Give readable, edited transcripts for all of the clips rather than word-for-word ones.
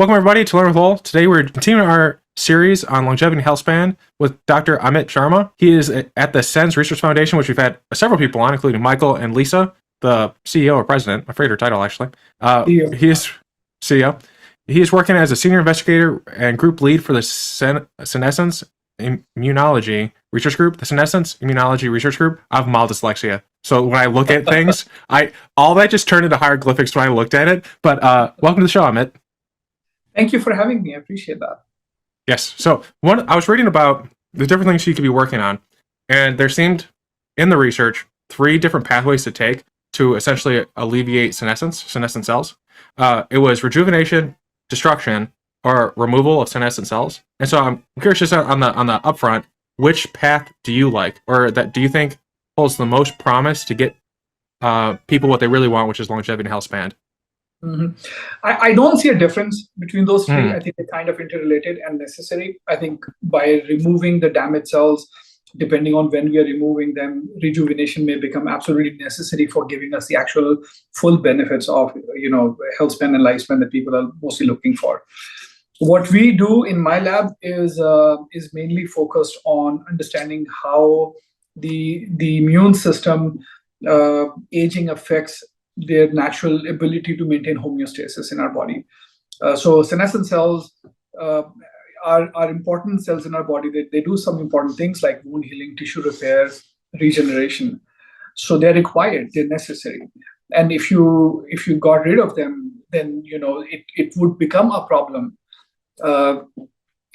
Welcome everybody to Learn with Lowell. Today we're continuing our series on longevity and Healthspan with Dr. Amit Sharma. He is at the SENS Research Foundation, which we've had several people on, including Michael and Lisa, the CEO or president. I forget her title actually. He is CEO. He is working as a senior investigator and group lead for the Senescence Immunology Research Group. The Senescence Immunology Research Group. I have mild dyslexia, so when I look at things, all that just turned into hieroglyphics when I looked at it. But welcome to the show, Amit. Thank you for having me. I appreciate that. Yes. So I was reading about the different things you could be working on, and there seemed in the research 3 different pathways to take to essentially alleviate senescent cells. It was rejuvenation, destruction, or removal of senescent cells. And so I'm curious, just on the upfront, which path do you like, or that do you think holds the most promise to get people what they really want, which is longevity and health span? Mm-hmm. I don't see a difference between those 3. I think they're kind of interrelated and necessary. I think by removing the damaged cells, depending on when we are removing them, rejuvenation may become absolutely necessary for giving us the actual full benefits of health span and lifespan that people are mostly looking for. What we do in my lab is mainly focused on understanding how the immune system aging affects their natural ability to maintain homeostasis in our body. So senescent cells are important cells in our body. They do some important things like wound healing, tissue repair, regeneration. So they're required, they're necessary. And if you got rid of them, then it would become a problem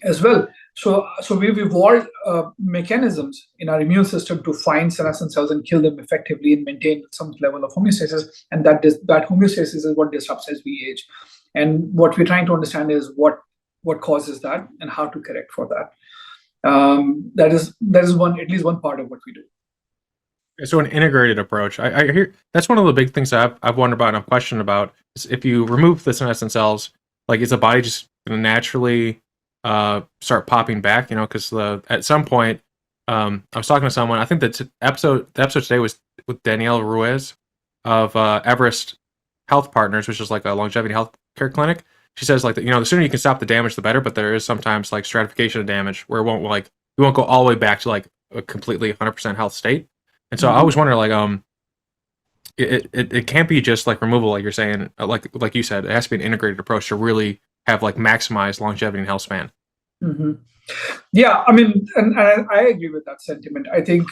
as well. So we've evolved mechanisms in our immune system to find senescent cells and kill them effectively and maintain some level of homeostasis. And that homeostasis is what disrupts as we age. And what we're trying to understand is what causes that and how to correct for that. That is at least one part of what we do. So an integrated approach. I hear that's one of the big things that I've wondered about and I've questioned about is if you remove the senescent cells, like is the body just going to naturally start popping back, because at some point, I was talking to someone, I think the episode today was with Danielle Ruiz of Everest Health Partners, which is like a longevity health care clinic. She says like, the sooner you can stop the damage, the better, but there is sometimes like stratification of damage where you won't go all the way back to like a completely 100% health state. And so I always wonder like, it can't be just like removal, like you're saying, like you said, it has to be an integrated approach to really have like maximized longevity and health span. Mm-hmm. Yeah, I mean, and I agree with that sentiment. I think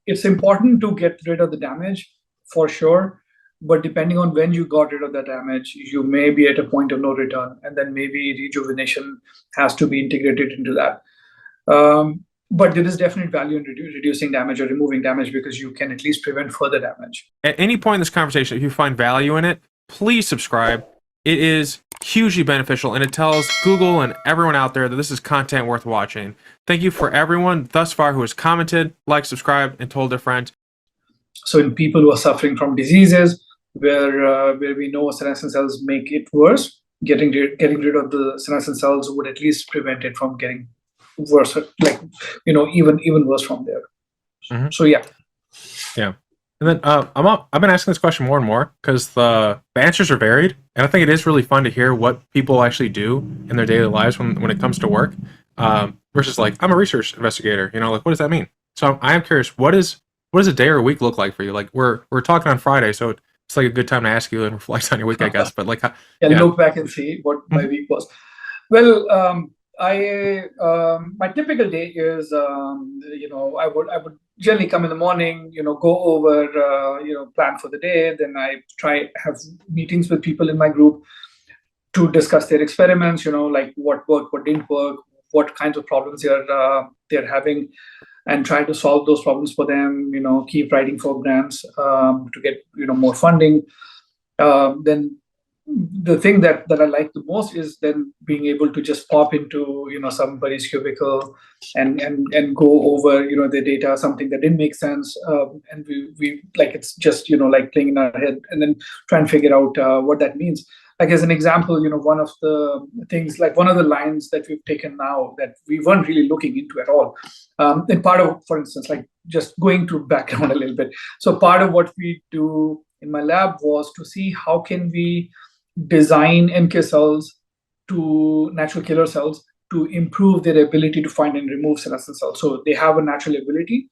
it's important to get rid of the damage for sure, but depending on when you got rid of the damage, you may be at a point of no return, and then maybe rejuvenation has to be integrated into that. But there is definite value in reducing damage or removing damage because you can at least prevent further damage. At any point in this conversation, if you find value in it, please subscribe. It is hugely beneficial, and it tells Google and everyone out there that this is content worth watching. Thank you for everyone thus far who has commented, liked, subscribed, and told their friends. So in people who are suffering from diseases where we know senescent cells make it worse, getting rid of the senescent cells would at least prevent it from getting worse, like even worse from there. Mm-hmm. So yeah. And then I've been asking this question more and more because the answers are varied, and I think it is really fun to hear what people actually do in their daily lives when it comes to work, versus like I'm a research investigator. Like what does that mean? So I am curious, what does a day or a week look like for you? Like we're talking on Friday, so it's like a good time to ask you and reflect on your week, I guess. But like, look back and see what my week was. Well, my typical day is I would generally come in the morning, go over plan for the day. Then I try have meetings with people in my group to discuss their experiments, like what worked, what didn't work, what kinds of problems they're having, and try to solve those problems for them. Keep writing for grants to get more funding. Then the thing that I like the most is then being able to just pop into somebody's cubicle and go over the data, something that didn't make sense, and we like it's just like playing in our head and then try and figure out what that means. Like as an example, one of the things, like one of the lines that we've taken now that we weren't really looking into at all, and part of, for instance, like just going to background a little bit. So part of what we do in my lab was to see how can we design NK cells to natural killer cells to improve their ability to find and remove senescent cells. So they have a natural ability.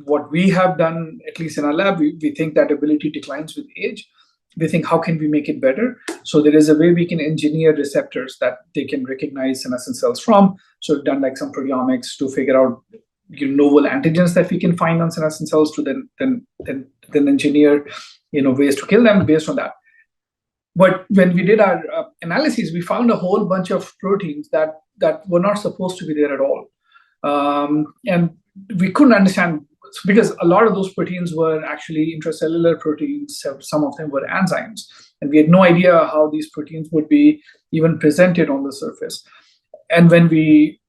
What we have done, at least in our lab, we think that ability declines with age. We think, how can we make it better? So there is a way we can engineer receptors that they can recognize senescent cells from. So we've done like some proteomics to figure out novel antigens that we can find on senescent cells to then engineer ways to kill them based on that. But when we did our analyses, we found a whole bunch of proteins that were not supposed to be there at all. And we couldn't understand, because a lot of those proteins were actually intracellular proteins. Some of them were enzymes. And we had no idea how these proteins would be even presented on the surface. And when we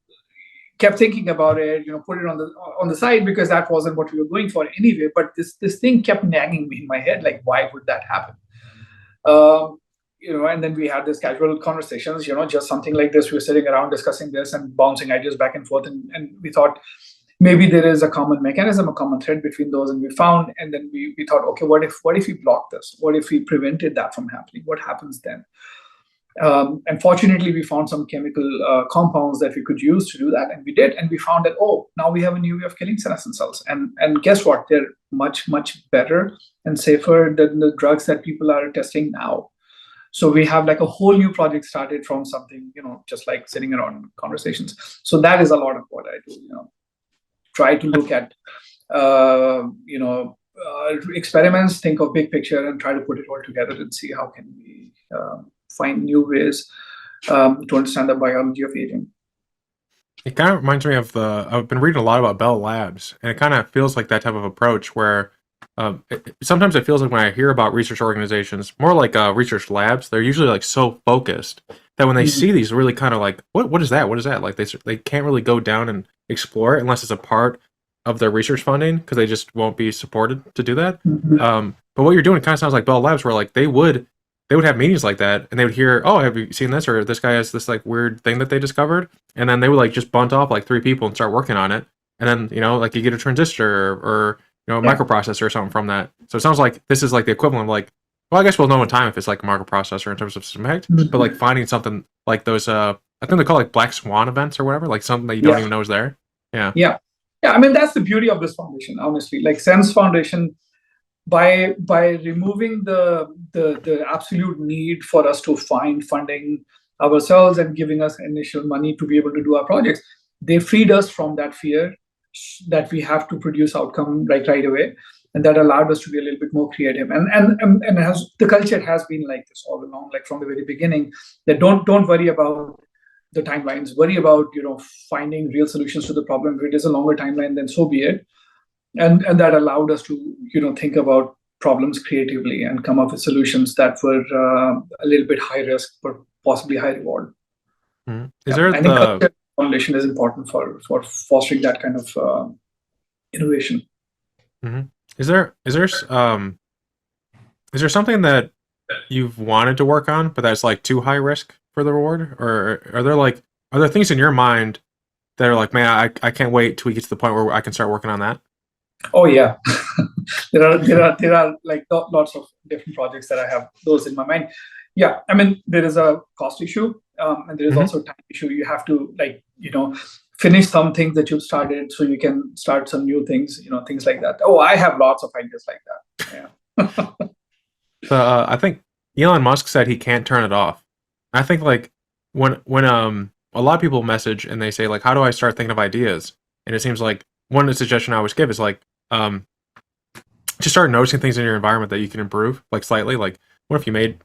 kept thinking about it, put it on the side, because that wasn't what we were going for anyway. But this thing kept nagging me in my head, like, why would that happen? And then we had this casual conversations, just something like this. We were sitting around discussing this and bouncing ideas back and forth. And we thought maybe there is a common mechanism, a common thread between those. And we found, and then we thought, okay, what if we block this? What if we prevented that from happening? What happens then? And fortunately, we found some chemical compounds that we could use to do that. And we did. And we found that, now we have a new way of killing senescent cells. And guess what? They're much, much better and safer than the drugs that people are testing now. So we have like a whole new project started from something, just like sitting around conversations. So that is a lot of what I do, try to look at, experiments, think of big picture, and try to put it all together and see how can we find new ways to understand the biology of aging. It kind of reminds me of I've been reading a lot about Bell Labs, and it kind of feels like that type of approach where sometimes it feels like when I hear about research organizations, more like research labs, they're usually like so focused that when they see these really kind of like, what is that? What is that? Like they can't really go down and explore it unless it's a part of their research funding, because they just won't be supported to do that. But what you're doing kind of sounds like Bell Labs, where like they would have meetings like that, and they would hear, have you seen this? Or this guy has this like weird thing that they discovered. And then they would like just bunt off like 3 people and start working on it. And then, like you get a transistor or microprocessor or something from that. So it sounds like this is like the equivalent of like, well, I guess we'll know in time if it's like a microprocessor in terms of system impact, but like finding something like those, I think they call like black swan events or whatever, like something that you don't even know is there. Yeah. I mean, that's the beauty of this foundation, honestly. Like SENS Foundation, by removing the absolute need for us to find funding ourselves and giving us initial money to be able to do our projects, they freed us from that fear that we have to produce outcome like right away, and that allowed us to be a little bit more creative. And the culture has been like this all along, like from the very beginning. That don't worry about the timelines, worry about finding real solutions to the problem. If it is a longer timeline, then so be it. And that allowed us to think about problems creatively and come up with solutions that were a little bit high risk but possibly high reward. Is there I think culture foundation is important for fostering that kind of innovation. Is there something that you've wanted to work on but that's like too high risk for the reward, or are there things in your mind that are like, man, I can't wait till we get to the point where I can start working on that? Oh yeah, there are like lots of different projects that I have those in my mind. Yeah, I mean, there is a cost issue, and there is also a time issue. You have to finish some things that you've started so you can start some new things, things like that. Oh, I have lots of ideas like that. Yeah. I think Elon Musk said he can't turn it off. I think like when a lot of people message and they say like, how do I start thinking of ideas? And it seems like one suggestion I always give is like, just start noticing things in your environment that you can improve, like slightly. Like, what if you made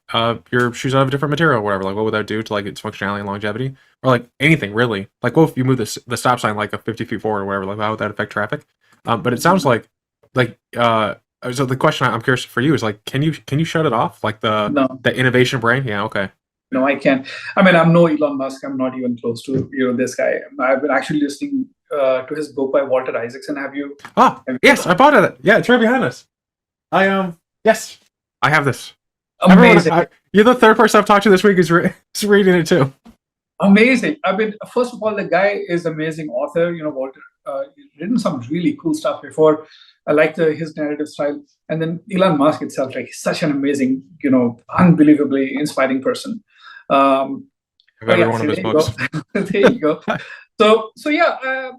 your shoes out of a different material or whatever? Like, what would that do to like its functionality and longevity? Or like anything really. Like, what if you move the stop sign like a 50 feet forward or whatever? Like, how would that affect traffic? But it sounds like so the question I'm curious for you is like, can you shut it off? Like the innovation brain? Yeah, okay. No, I can't. I mean, I'm no Elon Musk. I'm not even close to this guy. I've been actually listening to his book by Walter Isaacson. Have you? Yes, I bought it. Yeah, it's right behind us. Yes, I have this. Amazing. You're the third person I've talked to this week is reading it too. Amazing. I mean, first of all, the guy is amazing author. Walter, written some really cool stuff before. I like his narrative style. And then Elon Musk itself, like, he's such an amazing, unbelievably inspiring person. of every one of his books. There you go. So yeah,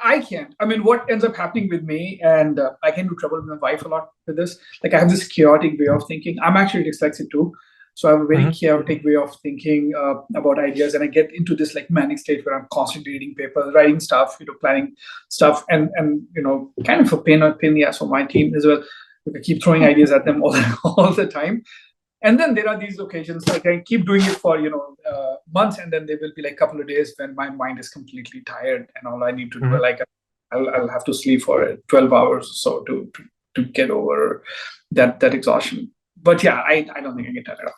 I can't. I mean, what ends up happening with me, and I can do trouble with my wife a lot with this. Like, I have this chaotic way of thinking. I'm actually dyslexic too, so I have a very chaotic way of thinking about ideas, and I get into this like manic state where I'm constantly reading papers, writing stuff, planning stuff, and kind of a pain in the ass for my team as well. I keep throwing ideas at them all the time. And then there are these occasions, like I keep doing it for months, and then there will be like a couple of days when my mind is completely tired, and all I need to do, like I'll have to sleep for 12 hours or so to get over that exhaustion. But yeah, I don't think I get that at all.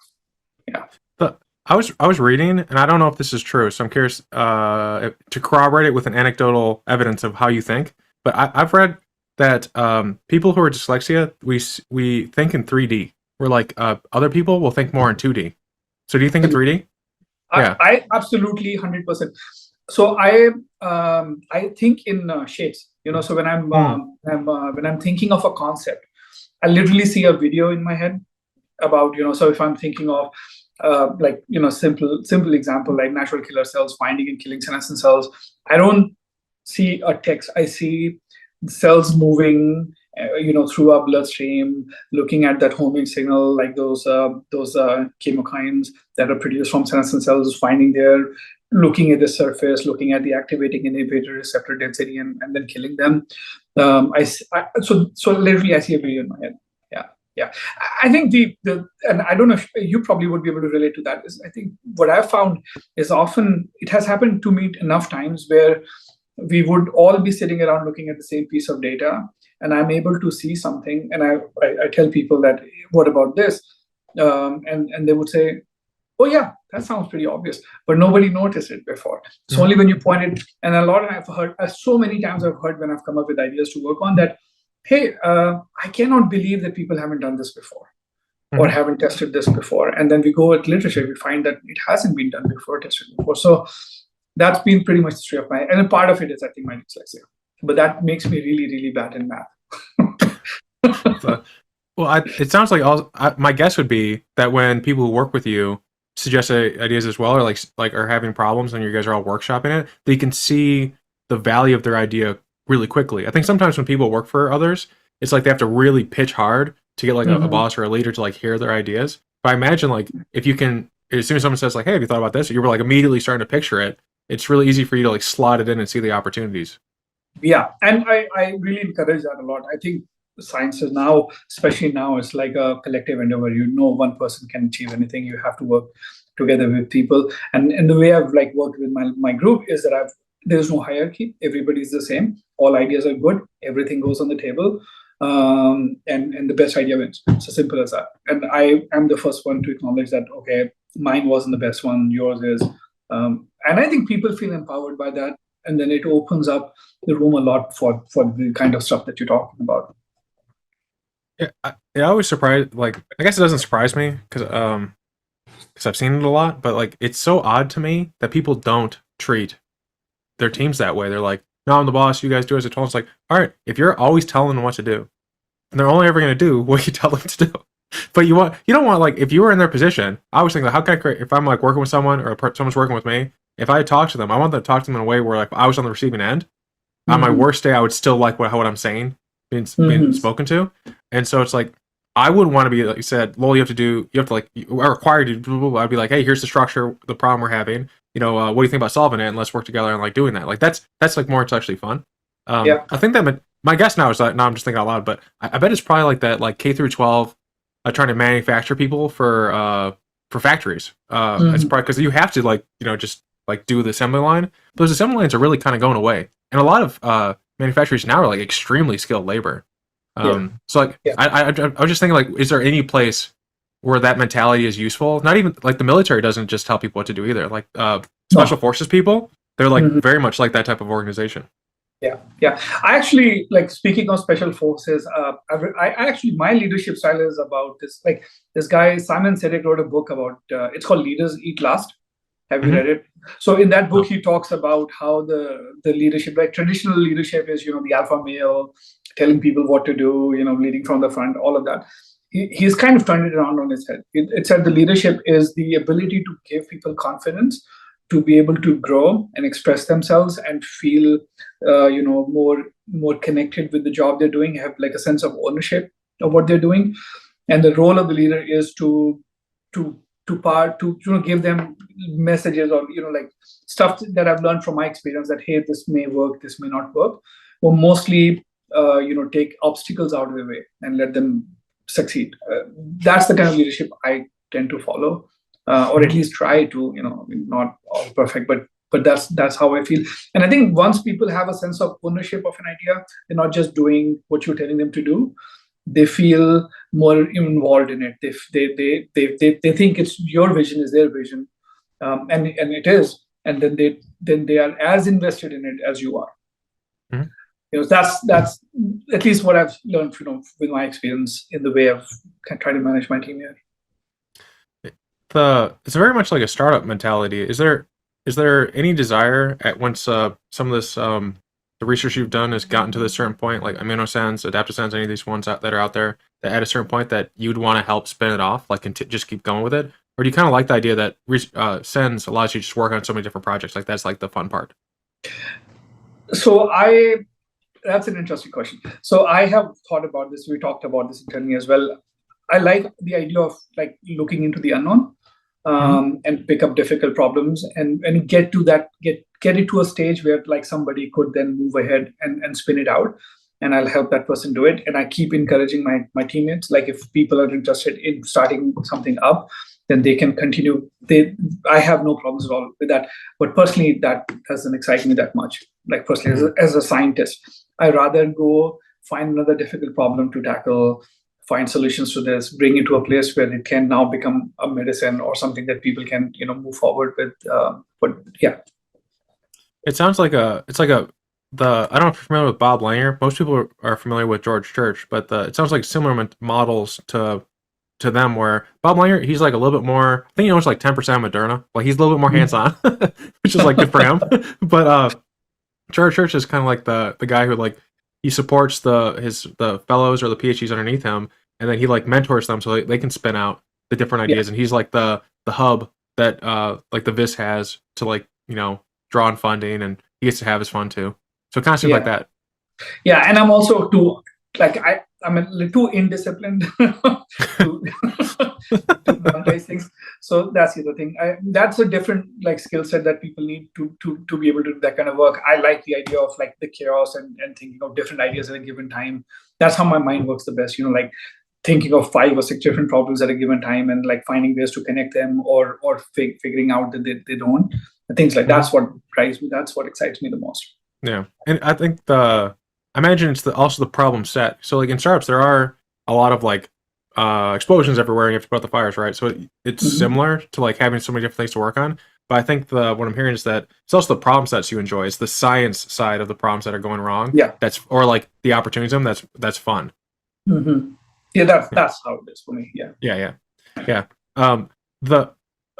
Yeah. But I was reading, and I don't know if this is true, so I'm curious to corroborate it with an anecdotal evidence of how you think. But I've read that people who are dyslexia, we think in 3D. Where like other people will think more in 2D. So do you think in 3D? I absolutely 100%. So I think in shapes. So when I'm thinking of a concept, I literally see a video in my head about So if I'm thinking of simple example like natural killer cells finding and killing senescent cells, I don't see a text. I see cells moving through our bloodstream, looking at that homing signal, like those chemokines that are produced from senescent cells, finding there, looking at the surface, looking at the activating inhibitor receptor density, and then killing them. So literally, I see a video in my head. Yeah. I think and I don't know if you probably would be able to relate to that. Is I think what I've found is often it has happened to me enough times where we would all be sitting around looking at the same piece of data, and I'm able to see something, and I tell people that, what about this? And they would say, oh yeah, that sounds pretty obvious, but nobody noticed it before. So only when you point it, and I've heard, so many times I've heard when I've come up with ideas to work on that, hey, I cannot believe that people haven't done this before or haven't tested this before. And then we go at literature, we find that it hasn't been done before, tested before. So that's been pretty much the history of and a part of it is, I think, my dyslexia. But that makes me really, really bad in math. It sounds like my guess would be that when people who work with you suggest ideas as well, or like are having problems, and you guys are all workshopping it, they can see the value of their idea really quickly. I think sometimes when people work for others, it's like they have to really pitch hard to get like a boss or a leader to like hear their ideas. But I imagine like if you can, as soon as someone says like, "Hey, have you thought about this?" You're like immediately starting to picture it. It's really easy for you to like slot it in and see the opportunities. Yeah, and I really encourage that a lot. I think science is now, especially now, it's like a collective endeavor. One person can achieve anything. You have to work together with people. And the way I've like worked with my group is that there's no hierarchy. Everybody's the same. All ideas are good. Everything goes on the table. And the best idea wins. It's as simple as that. And I am the first one to acknowledge that, okay, mine wasn't the best one, yours is. And I think people feel empowered by that. And then it opens up the room a lot for the kind of stuff that you're talking about. Yeah, it always surprised. Like, I guess it doesn't surprise me because I've seen it a lot. But like, it's so odd to me that people don't treat their teams that way. They're like, "No, I'm the boss. You guys do as I told." It's like, all right, if you're always telling them what to do, and they're only ever going to do what you tell them to do. But you don't want like, if you were in their position, I was thinking, like, how can I create? If I'm like working with someone or someone's working with me, if I talk to them, I want them to talk to them in a way where like I was on the receiving end. On my worst day, I would still like what I'm saying being spoken to. And so it's like, I wouldn't want to be, like you said, Lowell, you have to like, you are required to blah, blah, blah. I'd be like, hey, here's the structure, the problem we're having. What do you think about solving it? And let's work together and like doing that. Like that's like more intellectually fun. I think that my guess now is that, now I'm just thinking out loud, but I bet it's probably like that, like K through 12, trying to manufacture people for factories. It's probably because you have to like, just like do the assembly line. Those assembly lines are really kind of going away. And a lot of manufacturers now are like extremely skilled labor. So like, I was just thinking like, is there any place where that mentality is useful? Not even like the military doesn't just tell people what to do either. Like special forces people, they're like very much like that type of organization. Yeah. I actually, like, speaking of special forces, I actually, my leadership style is about this. Like this guy Simon Sinek wrote a book about. It's called Leaders Eat Last. Have you read it? So in that book, he talks about how the leadership, like traditional leadership, is the alpha male telling people what to do, leading from the front, all of that. he's kind of turned it around on his head. It said the leadership is the ability to give people confidence to be able to grow and express themselves and feel, more connected with the job they're doing, have like a sense of ownership of what they're doing. And the role of the leader is to give them messages or like stuff that I've learned from my experience that, hey, this may work, this may not work, or mostly take obstacles out of the way and let them succeed. That's the kind of leadership I tend to follow, or at least try to. Not all perfect, but that's how I feel. And I think once people have a sense of ownership of an idea, they're not just doing what you're telling them to do. They feel more involved in it. They think it's your vision is their vision, and it is. And then they are as invested in it as you are. Mm-hmm. That's at least what I've learned, with my experience in the way I've tried to manage my team here. It's very much like a startup mentality. Is there any desire at once some of this the research you've done has gotten to this certain point, like AminoSense, AdaptoSense, any of these ones that are out there, that at a certain point that you'd want to help spin it off, like just keep going with it? Or do you kind of like the idea that SENS allows you to just work on so many different projects? Like that's like the fun part. So that's an interesting question. So I have thought about this. We talked about this internally as well. I like the idea of like looking into the unknown, and pick up difficult problems and get it to a stage where like somebody could then move ahead and spin it out, and I'll help that person do it. And I keep encouraging my teammates, like if people are interested in starting something up, then they can continue. I have no problems at all with that. But personally, that doesn't excite me that much. Like personally, as a scientist, I rather go find another difficult problem to tackle, find solutions to this, bring it to a place where it can now become a medicine or something that people can, move forward with. But yeah, it sounds like I don't know if you're familiar with Bob Langer. Most people are familiar with George Church, but it sounds like similar models to them, where Bob Langer, he's like a little bit more, I think he owns like 10% of Moderna. Like he's a little bit more hands-on, which is like good for him. But George Church is kind of like the guy who like, he supports the fellows or the PhDs underneath him, and then he like mentors them so they can spin out the different ideas. And he's like the hub that like the VIS has to like, draw on funding, and he gets to have his fun too. So it kind of seems like that. Yeah, and I'm also too like I'm a little too indisciplined to monetize things. So that's the other thing. That's a different like skill set that people need to be able to do that kind of work. I like the idea of like the chaos and thinking of different ideas at a given time. That's how my mind works the best. Like thinking of 5 or 6 different problems at a given time and like finding ways to connect them or figuring out that they don't. And things like that's what drives me. That's what excites me the most. Yeah, and I think I imagine it's also the problem set. So like in startups, there are a lot of like explosions everywhere, and you have to put out the fires, right? So it's similar to like having so many different things to work on. But I think what I'm hearing is that it's also the problem sets you enjoy. It's the science side of the problems that are going wrong. Yeah, or like the opportunism that's fun. Mm-hmm. Yeah, that's how it is for me. Yeah.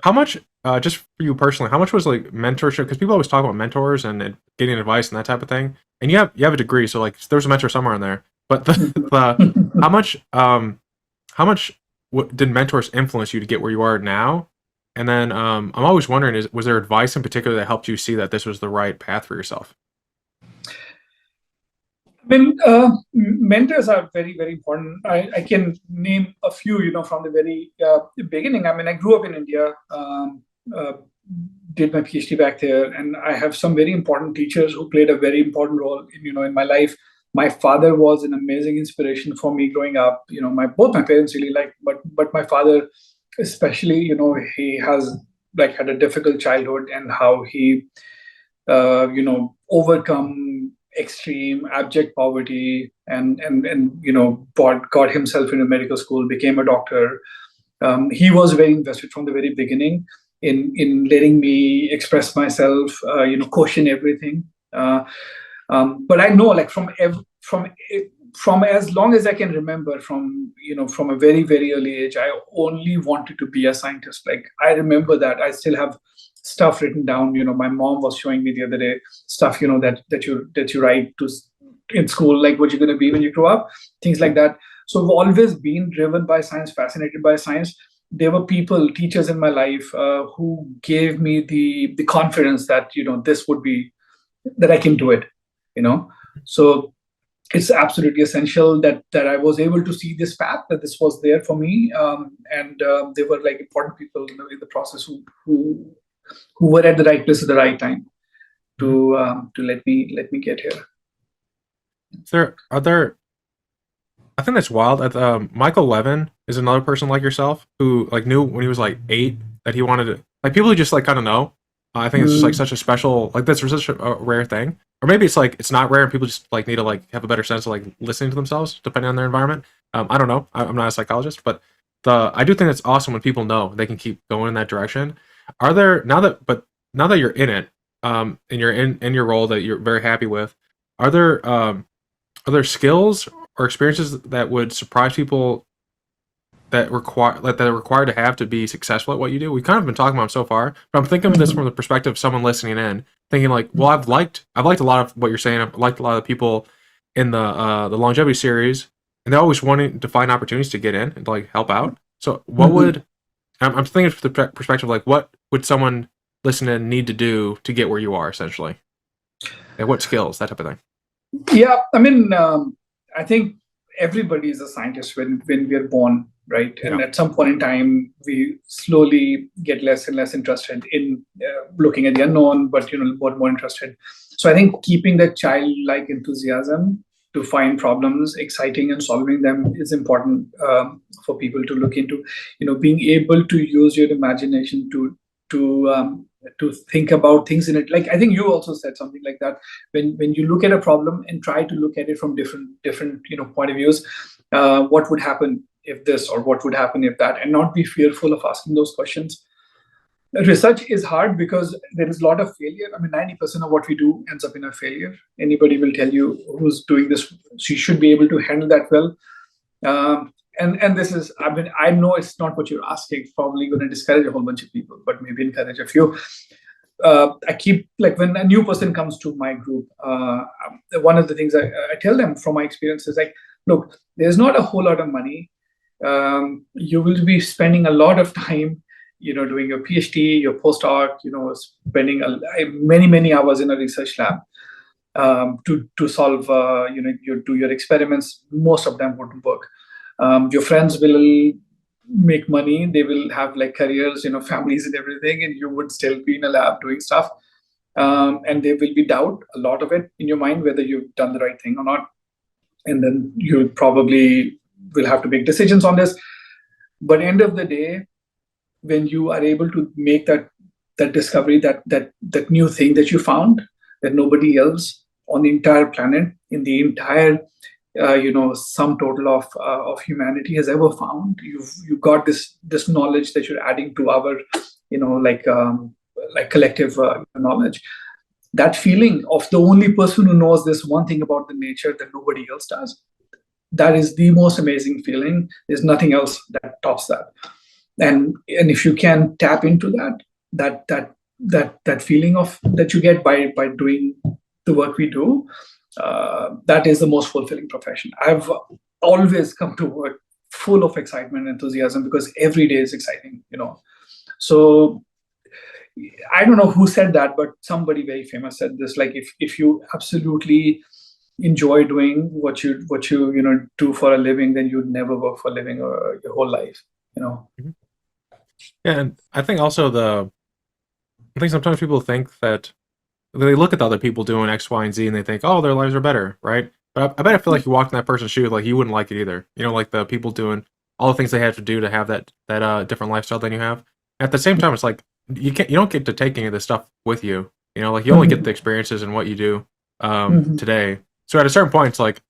How much just for you personally, how much was like mentorship? Because people always talk about mentors and getting advice and that type of thing. And you have a degree, so like there's a mentor somewhere in there. But how much did mentors influence you to get where you are now? And then I'm always wondering, was there advice in particular that helped you see that this was the right path for yourself? I mean, mentors are very, very important. I can name a few, from the very beginning. I mean, I grew up in India, did my PhD back there, and I have some very important teachers who played a very important role in my life. My father was an amazing inspiration for me growing up. Both my parents really but my father especially, he has like had a difficult childhood, and how he, overcome extreme abject poverty and got himself into medical school, became a doctor. He was very invested from the very beginning in letting me express myself, question everything. But I know, like from as long as I can remember, from a very, very early age, I only wanted to be a scientist. Like I remember that I still have stuff written down. My mom was showing me the other day stuff, that you write in school, like what you're going to be when you grow up, things like that. So I've always been driven by science, fascinated by science. There were people, teachers in my life, who gave me the confidence that this would be that I can do it. So it's absolutely essential that I was able to see this path, that this was there for me, and they were like important people in the process who were at the right place at the right time to let me get here. I think that's wild. Michael Levin is another person like yourself who like knew when he was like 8 that he wanted to, like, people who just like kind of know. I think it's just like such a special, like, that's such a rare thing. Or maybe it's like it's not rare and people just like need to like have a better sense of like listening to themselves depending on their environment. I don't know. I'm not a psychologist, but I do think it's awesome when people know they can keep going in that direction. Are there now that you're in it, and you're in your role that you're very happy with, are there skills or experiences that would surprise people that are required to have to be successful at what you do? We've kind of been talking about them so far, but I'm thinking of this from the perspective of someone listening in, thinking like, well, I've liked a lot of what you're saying. I've liked a lot of the people in the longevity series, and they're always wanting to find opportunities to get in and like help out. So what would I'm thinking from the perspective like, what would someone listening need to do to get where you are essentially? And what skills, that type of thing. Yeah, I mean, I think everybody is a scientist when we are born, right? And at some point in time, we slowly get less and less interested in looking at the unknown, but more interested. So I think keeping that childlike enthusiasm to find problems exciting and solving them is important for people to look into. Being able to use your imagination to think about things in it. Like, I think you also said something like that. When you look at a problem and try to look at it from different point of views, what would happen if this, or what would happen if that, and not be fearful of asking those questions. Research is hard because there is a lot of failure. I mean, 90% of what we do ends up in a failure. Anybody will tell you who's doing this, she should be able to handle that well. And this is, I mean, I know it's not what you're asking. It's probably going to discourage a whole bunch of people, but maybe encourage a few. I keep, like, when a new person comes to my group, one of the things I tell them from my experience is like, look, there's not a whole lot of money. You will be spending a lot of time, doing your PhD, your postdoc, spending many hours in a research lab to solve, you do your experiments. Most of them wouldn't work. Your friends will make money, they will have like careers, families and everything, and you would still be in a lab doing stuff. And there will be doubt, a lot of it in your mind, whether you've done the right thing or not. And then you probably will have to make decisions on this. But end of the day, when you are able to make that discovery, that new thing that you found that nobody else on the entire planet, in the entire sum total of humanity has ever found, you've got this knowledge that you're adding to our like collective knowledge. That feeling of the only person who knows this one thing about the nature that nobody else does, that is the most amazing feeling. There's nothing else that tops that. And if you can tap into that feeling of that you get by doing the work we do, that is the most fulfilling profession. I've always come to work full of excitement and enthusiasm because every day is exciting, So I don't know who said that, but somebody very famous said this, like, if you absolutely enjoy doing what you do for a living, then you'd never work for a living or your whole life, Yeah, and I think also I think sometimes people think that they look at the other people doing X, Y, and Z, and they think, oh, their lives are better, right? But I bet I feel like you walked in that person's shoes, like, you wouldn't like it either. Like the people doing all the things they have to do to have that different lifestyle than you have. At the same time, it's like you don't get to take any of this stuff with you. Like, you only get the experiences and what you do today. So at a certain point, it's like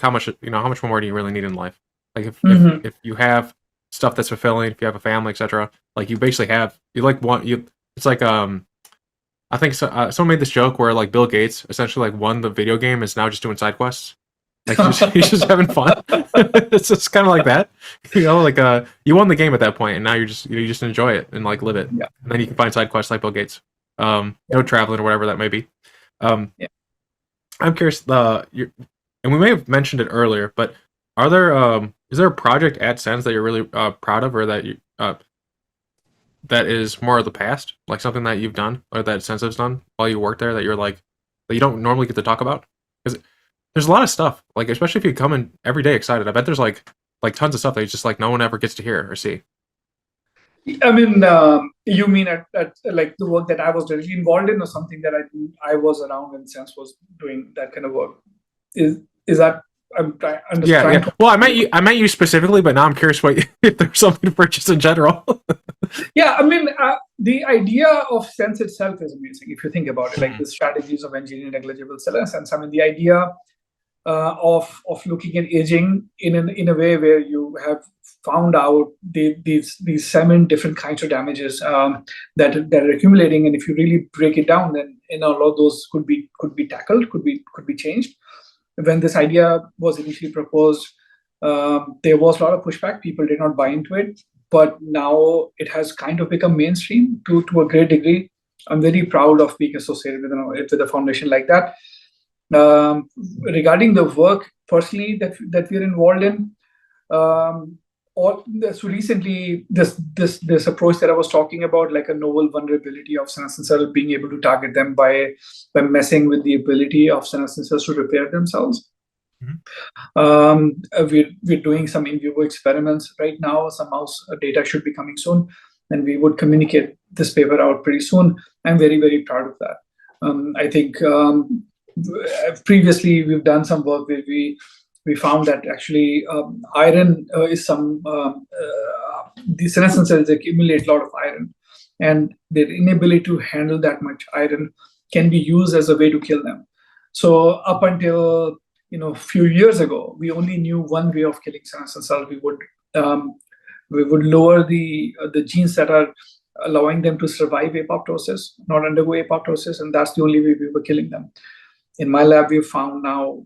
how much more do you really need in life? Like if you have stuff that's fulfilling, if you have a family, etc., like you basically have it's like I think someone made this joke where like Bill Gates essentially like won the video game, is now just doing side quests. Like he's just having fun. It's just kind of like that, like you won the game at that point, and now you just enjoy it and like live it. Yeah. And then you can find side quests like Bill Gates, traveling or whatever that may be. I'm curious. And we may have mentioned it earlier, but Are there is there a project at SENS that you're really proud of, or that you that is more of the past, like something that you've done or that SENS has done while you work there that you're like that you don't normally get to talk about? Because there's a lot of stuff, like especially if you come in every day excited. I bet there's like tons of stuff that just like no one ever gets to hear or see. I mean, you mean at like the work that I was directly involved in, or something that I was around and Sense was doing that kind of work? Is that I'm just Yeah, trying yeah. to. Well, I meant you specifically, but now I'm curious what if there's something to purchase in general. Yeah, I mean, the idea of Sense itself is amazing if you think about it, like the strategies of engineering negligible senescence. I mean, the idea of looking at aging in a way where you have found out these 7 different kinds of damages that are accumulating, and if you really break it down, then a lot of those could be tackled, could be changed. When this idea was initially proposed, there was a lot of pushback. People did not buy into it, but now it has kind of become mainstream to a great degree. I'm very proud of being associated with a foundation like that. Regarding the work personally that we're involved in, so recently this approach that I was talking about, like a novel vulnerability of senescent cells, being able to target them by messing with the ability of senescent cells to repair themselves. We're doing some in vivo experiments right now. Some mouse data should be coming soon, and we would communicate this paper out pretty soon. I'm very, very proud of that. I think previously we've done some work where we found that actually iron is the senescent cells accumulate a lot of iron, and their inability to handle that much iron can be used as a way to kill them. So up until a few years ago, we only knew one way of killing senescent cells. We would lower the genes that are allowing them to survive apoptosis, not undergo apoptosis, and that's the only way we were killing them. In my lab, we've found now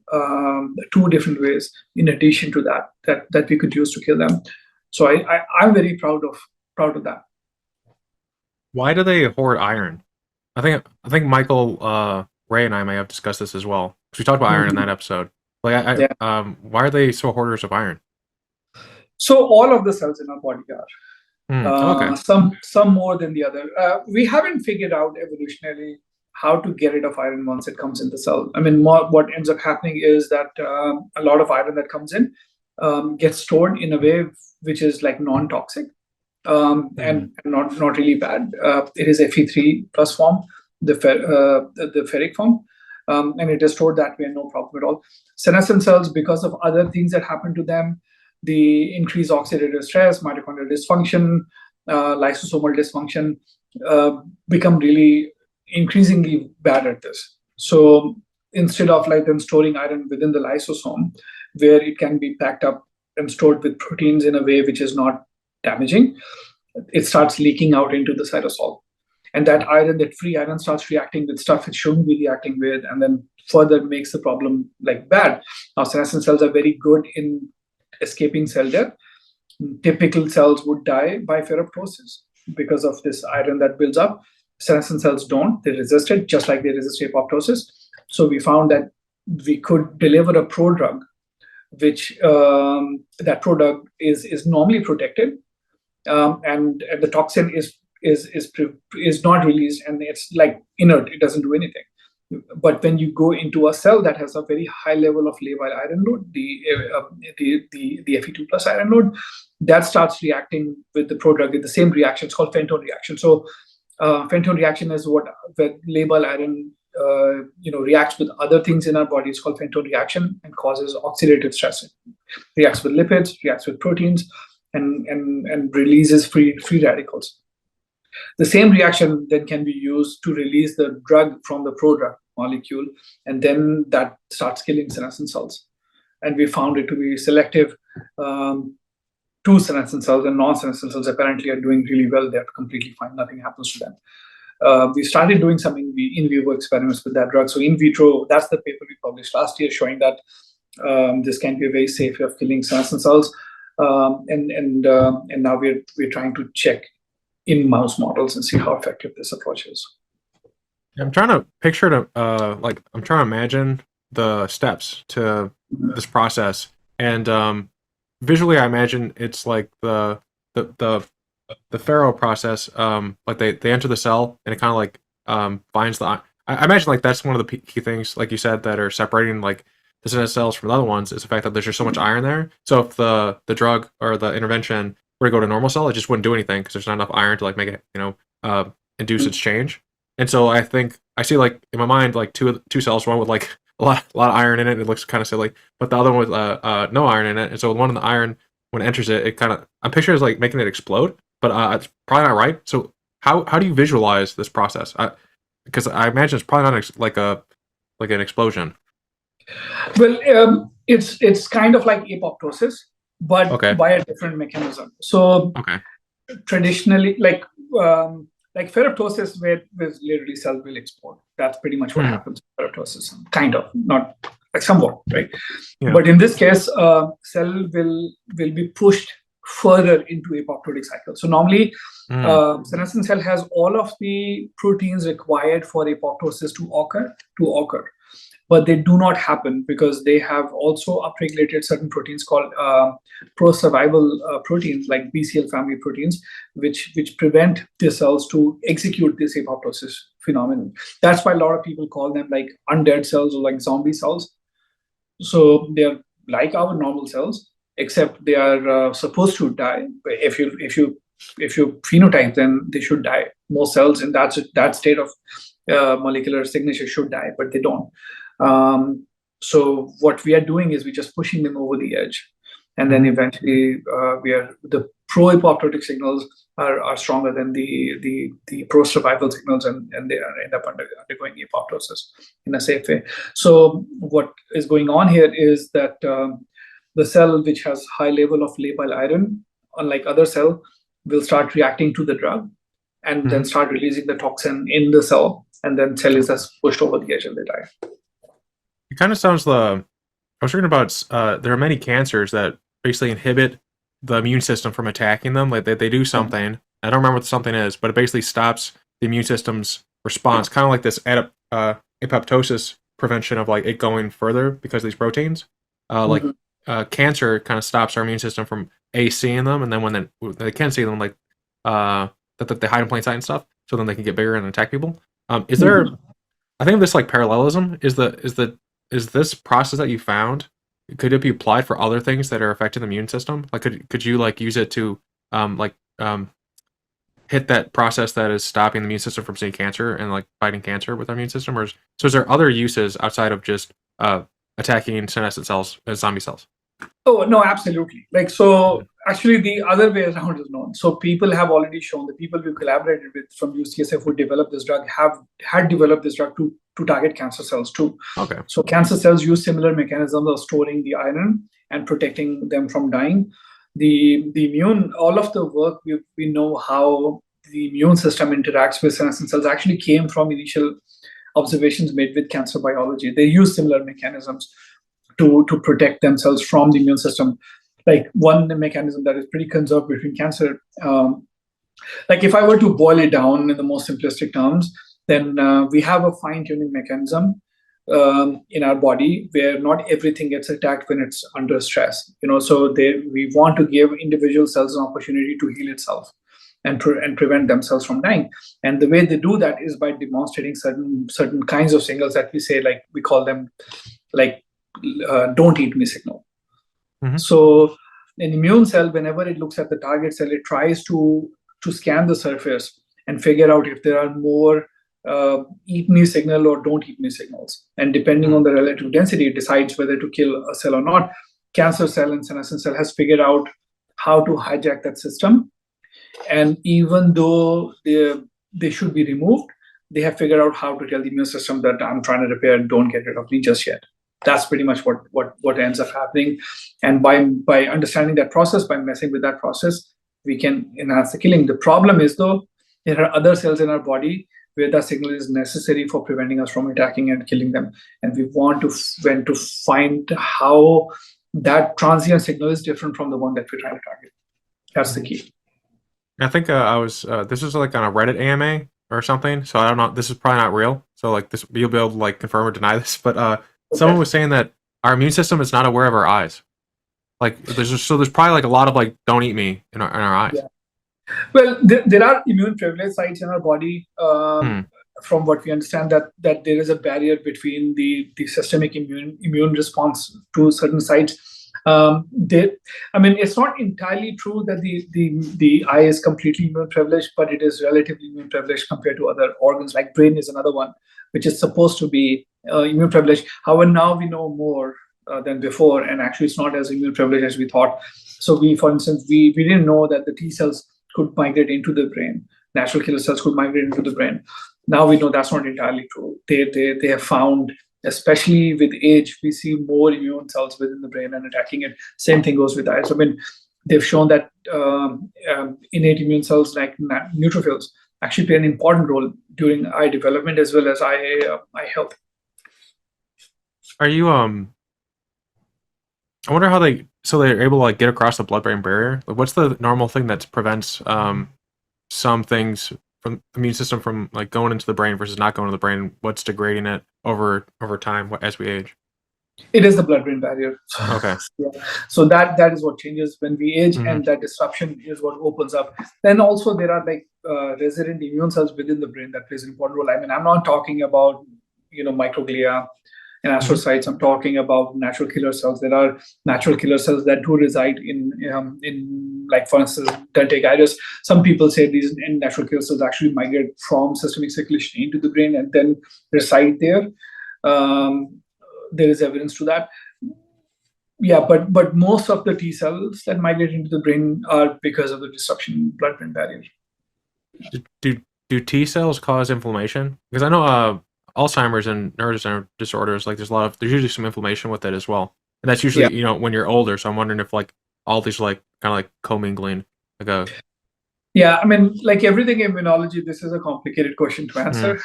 2 different ways in addition to that we could use to kill them. So I'm very proud of that. Why do they hoard iron? I think Michael Ray and I may have discussed this as well, because we talked about iron in that episode. Like, why are they so hoarders of iron? So all of the cells in our body are. Okay. Some more than the other. We haven't figured out evolutionarily how to get rid of iron once it comes in the cell. I mean, what ends up happening is that a lot of iron that comes in gets stored in a way which is like non-toxic and not really bad. It is Fe3 plus form, the ferric form, and it is stored that way, no problem at all. Senescent cells, because of other things that happen to them, the increased oxidative stress, mitochondrial dysfunction, lysosomal dysfunction, become really increasingly bad at this. So instead of like them storing iron within the lysosome, where it can be packed up and stored with proteins in a way which is not damaging, it starts leaking out into the cytosol. And that iron, that free iron, starts reacting with stuff it shouldn't be reacting with, and then further makes the problem like bad. Now, senescent cells are very good in escaping cell death. Typical cells would die by ferroptosis because of this iron that builds up. Senescent cells don't. They resist it, just like they resist apoptosis. So we found that we could deliver a prodrug, which that prodrug is normally protected, and the toxin is not released, and it's like inert. It doesn't do anything. But when you go into a cell that has a very high level of labile iron load, the Fe2 plus iron load, that starts reacting with the prodrug in the same reaction. It's called Fentone reaction. So Fentone reaction is what labile iron reacts with other things in our body. It's called Fentone reaction and causes oxidative stress. It reacts with lipids, reacts with proteins, and releases free radicals. The same reaction then can be used to release the drug from the prodrug molecule, and then that starts killing senescent cells. And we found it to be selective to senescent cells, and non-senescent cells apparently are doing really well. They're completely fine. Nothing happens to them. We started doing some in vivo experiments with that drug. So in vitro, that's the paper we published last year showing that this can be a very safe way of killing senescent cells. And now we're trying to check in mouse models and see how effective this approach is. I'm trying to picture I'm trying to imagine the steps to this process. And visually, I imagine it's like the Pharaoh process. Like they enter the cell and it kind of like finds the. I imagine like that's one of the key things, like you said, that are separating like the senescent cells from the other ones is the fact that there's just so much iron there. So if the drug or the intervention were to go to a normal cell, it just wouldn't do anything because there's not enough iron to like make it, induce its change. And so I think I see like in my mind like two cells, one with like a lot of iron in it. It looks kind of silly, but the other one with no iron in it. And so one of the iron when it enters it, it kind of I'm picturing it as like making it explode, but it's probably not right. So how do you visualize this process? Because I imagine it's probably not like an explosion. Well, it's kind of like apoptosis, but Okay. by a different mechanism. So Okay. traditionally, like ferroptosis, where literally cells will explode. That's pretty much what happens with ferroptosis. Kind of, not like somewhat, right? Yeah. But in this case, cell will be pushed further into apoptotic cycle. So normally, senescent cell has all of the proteins required for apoptosis to occur. But they do not happen because they have also upregulated certain proteins called pro-survival proteins, like BCL family proteins, which prevent the cells to execute this apoptosis phenomenon. That's why a lot of people call them like undead cells or like zombie cells. So they're like our normal cells, except they are supposed to die. If you phenotype them, they should die. Most cells in that state of molecular signature should die, but they don't. So what we are doing is we're just pushing them over the edge, and then eventually the pro-apoptotic signals are stronger than the pro-survival signals, and they end up undergoing apoptosis in a safe way. So what is going on here is that the cell which has high level of labile iron, unlike other cell, will start reacting to the drug and then start releasing the toxin in the cell, and then cell is just pushed over the edge and they die. It kind of sounds I was reading about there are many cancers that basically inhibit the immune system from attacking them. Like they do something. I don't remember what the something is, but it basically stops the immune system's response. Kind of like this apoptosis prevention of like it going further because of these proteins. Cancer kind of stops our immune system from seeing them, and then when they can see them, like that they hide in plain sight and stuff, so then they can get bigger and attack people. Is there? I think of this like parallelism. Is this process that you found, could it be applied for other things that are affecting the immune system? Like could you like use it to hit that process that is stopping the immune system from seeing cancer and like fighting cancer with our immune system? Or is there other uses outside of just attacking senescent cells as zombie cells? Oh, no, absolutely. Like, so actually the other way around is known. So people have already shown, the people we collaborated with from UCSF who developed this drug had developed this drug to target cancer cells too. Okay. So cancer cells use similar mechanisms of storing the iron and protecting them from dying. The immune, all of the work we know how the immune system interacts with senescent cells actually came from initial observations made with cancer biology. They use similar mechanisms to protect themselves from the immune system. Like one mechanism that is pretty conserved between cancer, like if I were to boil it down in the most simplistic terms, then we have a fine-tuning mechanism in our body where not everything gets attacked when it's under stress. So we want to give individual cells an opportunity to heal itself and prevent themselves from dying. And the way they do that is by demonstrating certain kinds of signals that we say, like we call them like don't eat me signal. So an immune cell, whenever it looks at the target cell, it tries to scan the surface and figure out if there are more eat me signal or don't eat me signals. And depending on the relative density, it decides whether to kill a cell or not. Cancer cell and senescent cell has figured out how to hijack that system. And even though they should be removed, they have figured out how to tell the immune system that I'm trying to repair, don't get rid of me just yet. That's pretty much what ends up happening. And by understanding that process, by messing with that process, we can enhance the killing. The problem is, though, there are other cells in our body where that signal is necessary for preventing us from attacking and killing them. And we want to find how that transient signal is different from the one that we're trying to target. That's the key. I think this was like on a Reddit AMA or something. So I don't know. This is probably not real. So like this, you'll be able to like confirm or deny this. But someone was saying that our immune system is not aware of our eyes. Like there's probably like a lot of like don't eat me in our eyes. Yeah. Well, there are immune privilege sites in our body. From what we understand, that there is a barrier between the systemic immune response to certain sites. It's not entirely true that the eye is completely immune privileged, but it is relatively immune privileged compared to other organs. Like brain is another one, which is supposed to be immune privileged. However, now we know more than before, and actually it's not as immune privileged as we thought. So for instance, we didn't know that the T cells could migrate into the brain. Natural killer cells could migrate into the brain. Now we know that's not entirely true. They have found, especially with age, we see more immune cells within the brain and attacking it. Same thing goes with eyes. They've shown that innate immune cells like neutrophils actually play an important role during eye development as well as eye health. Are you I wonder how they're able to like get across the blood-brain barrier. Like, what's the normal thing that prevents some things from the immune system from like going into the brain versus not going to the brain? What's degrading it over time as we age? It is the blood-brain barrier. Okay. Yeah. So that is what changes when we age, and that disruption is what opens up. Then also there are like resident immune cells within the brain that plays an important role. I'm not talking about microglia and astrocytes. I'm talking about natural killer cells. There are natural killer cells that do reside in like, for instance, dentate iris. Some people say these natural killer cells actually migrate from systemic circulation into the brain and then reside there. There is evidence to that. Yeah, but most of the T cells that migrate into the brain are because of the disruption in blood-brain barrier. Do T cells cause inflammation? Because I know Alzheimer's and neurodegenerative disorders, like there's usually some inflammation with it as well, and that's usually when you're older. So I'm wondering if like all these like kind of like commingling, like a. Yeah, like everything in immunology, this is a complicated question to answer.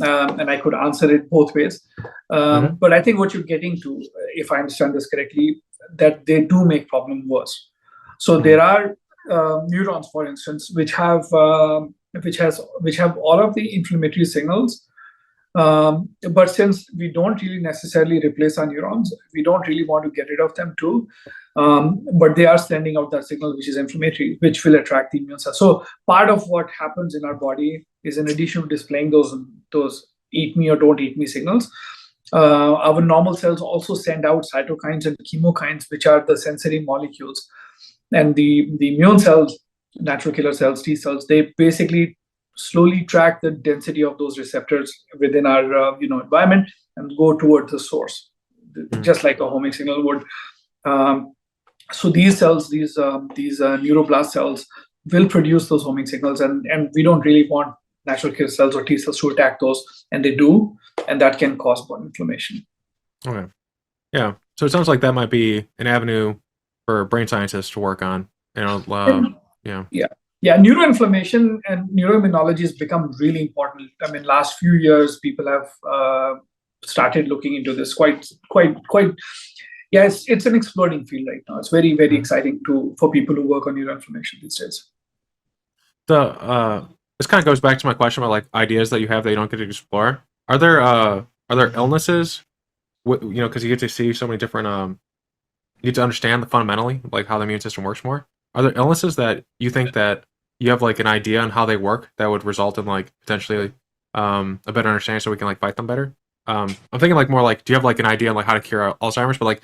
And I could answer it both ways. But I think what you're getting to, if I understand this correctly, that they do make problem worse. So there are neurons, for instance, which have all of the inflammatory signals. But since we don't really necessarily replace our neurons, we don't really want to get rid of them too. But they are sending out that signal, which is inflammatory, which will attract the immune cells. So part of what happens in our body is, in addition to displaying those eat me or don't eat me signals, our normal cells also send out cytokines and chemokines, which are the sensory molecules. And the immune cells, natural killer cells, T cells, they basically slowly track the density of those receptors within our environment and go towards the source, just like a homing signal would. So these cells, these neuroblast cells, will produce those homing signals, and we don't really want natural killer cells or T cells to attack those, and they do, and that can cause bone inflammation. Okay. Yeah. So it sounds like that might be an avenue for brain scientists to work on. Yeah. Neuroinflammation and neuroimmunology has become really important. Last few years, people have started looking into this quite. Yeah, it's an exploding field right now. It's very, very exciting for people who work on neuroinflammation these days. This kind of goes back to my question about like ideas that you have that you don't get to explore. Are there illnesses? Because you get to see so many different. You get to understand fundamentally like how the immune system works more. Are there illnesses that you think that you have like an idea on how they work that would result in like potentially a better understanding so we can like fight them better? I'm thinking like more like, do you have like an idea on like how to cure Alzheimer's? But like,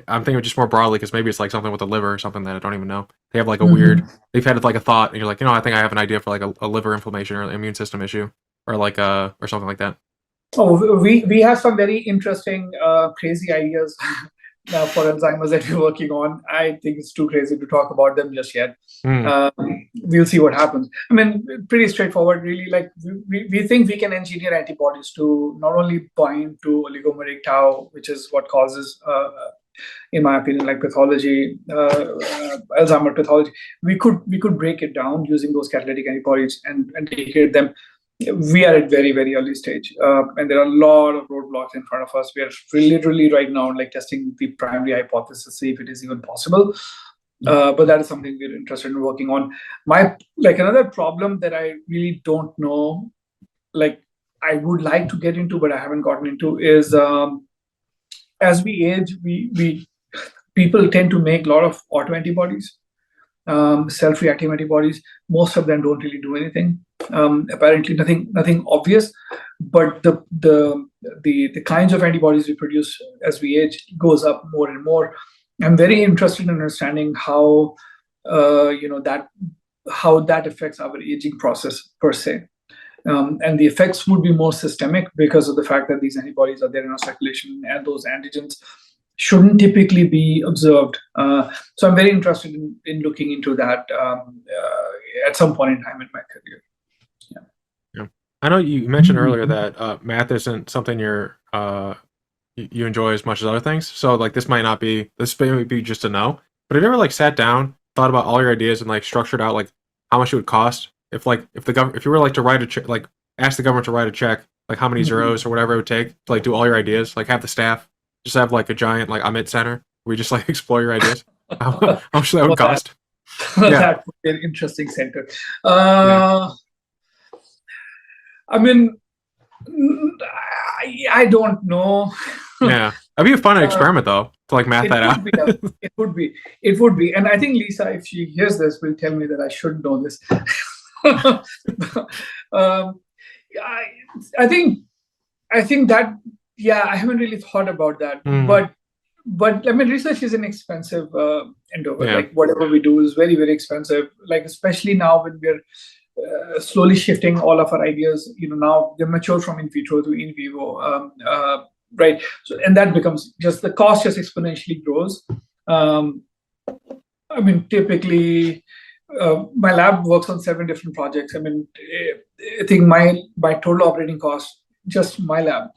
I'm thinking just more broadly because maybe it's like something with the liver or something that I don't even know. They have like a weird, they've had like a thought and you're like, I think I have an idea for like a liver inflammation or immune system issue or like or something like that. Oh, we have some very interesting, crazy ideas for Alzheimer's that we're working on. I think it's too crazy to talk about them just yet. We'll see what happens. Pretty straightforward, really. Like we think we can engineer antibodies to not only bind to oligomeric tau, which is what causes, in my opinion, like pathology, Alzheimer pathology. We could break it down using those catalytic antibodies and degrade them. We are at very, very early stage, and there are a lot of roadblocks in front of us. We are literally right now like testing the primary hypothesis to see if it is even possible. But that is something we're interested in working on. Another problem that I really don't know, like I would like to get into, but I haven't gotten into, is as we age, people tend to make a lot of autoantibodies, self-reactive antibodies. Most of them don't really do anything. Apparently, nothing obvious. But the kinds of antibodies we produce as we age goes up more and more. I'm very interested in understanding how that affects our aging process per se. And the effects would be more systemic because of the fact that these antibodies are there in our circulation, and those antigens shouldn't typically be observed. So I'm very interested in looking into that at some point in time in my career. Yeah. I know you mentioned earlier that math isn't something you enjoy as much as other things. So like this might be just a no. But have you ever like sat down, thought about all your ideas, and like structured out like how much it would cost if you were like to write a check, like ask the government to write a check, like how many zeros or whatever it would take to like do all your ideas, like have the staff just have like a giant like Amit Center where we just like explore your ideas. How much that would cost? That would be an interesting center. I mean, I don't know. Yeah, that'd be a fun experiment though to like math that out. It would be, and I think Lisa, if she hears this, will tell me that I should know this. I think that, yeah, I haven't really thought about that, but I mean, research is an expensive endeavor. Yeah. Like whatever we do is very, very expensive. Like especially now when we're slowly shifting all of our ideas. Now they're matured from in vitro to in vivo, right? So, and that becomes just the cost just exponentially grows. I mean, typically, my lab works on 7 different projects. I mean, I think my total operating cost, just my lab,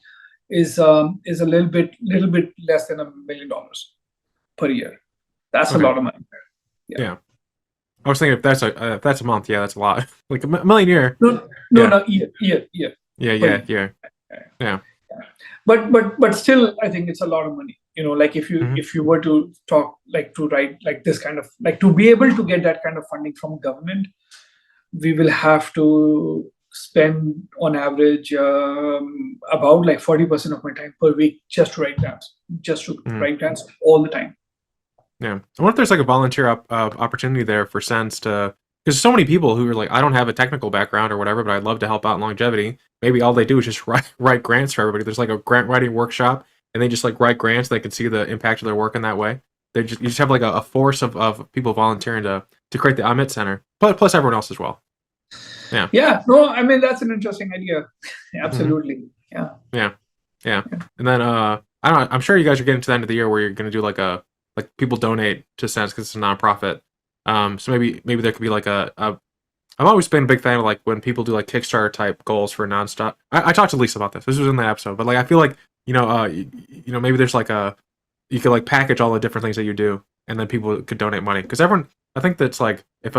is a little bit less than $1 million per year. That's a lot of money. Yeah. I was thinking if that's a month, yeah, that's a lot. Like $1 million a year. No, year. Yeah. But still, I think it's a lot of money. Like if you were to talk, like to write like this kind of, like to be able to get that kind of funding from government, we will have to spend on average about like 40% of my time per week just to write grants, all the time. Yeah, I wonder if there's like a volunteer opportunity there for SENS to, because so many people who are like, I don't have a technical background or whatever, but I'd love to help out in longevity. Maybe all they do is just write grants for everybody. There's like a grant writing workshop, and they just like write grants. They can see the impact of their work in that way. You just have like a force of people volunteering to create the Amit Center, plus everyone else as well. Yeah. Yeah. No, I mean that's an interesting idea. Absolutely. Yeah. And then I don't know. I'm sure you guys are getting to the end of the year where you're going to do like people donate to SENS because it's a nonprofit. So maybe there could be like I've always been a big fan of like when people do like Kickstarter type goals for nonstop. I talked to Lisa about this. This was in the episode, but like I feel like maybe there's like you could like package all the different things that you do, and then people could donate money because everyone. I think that's like if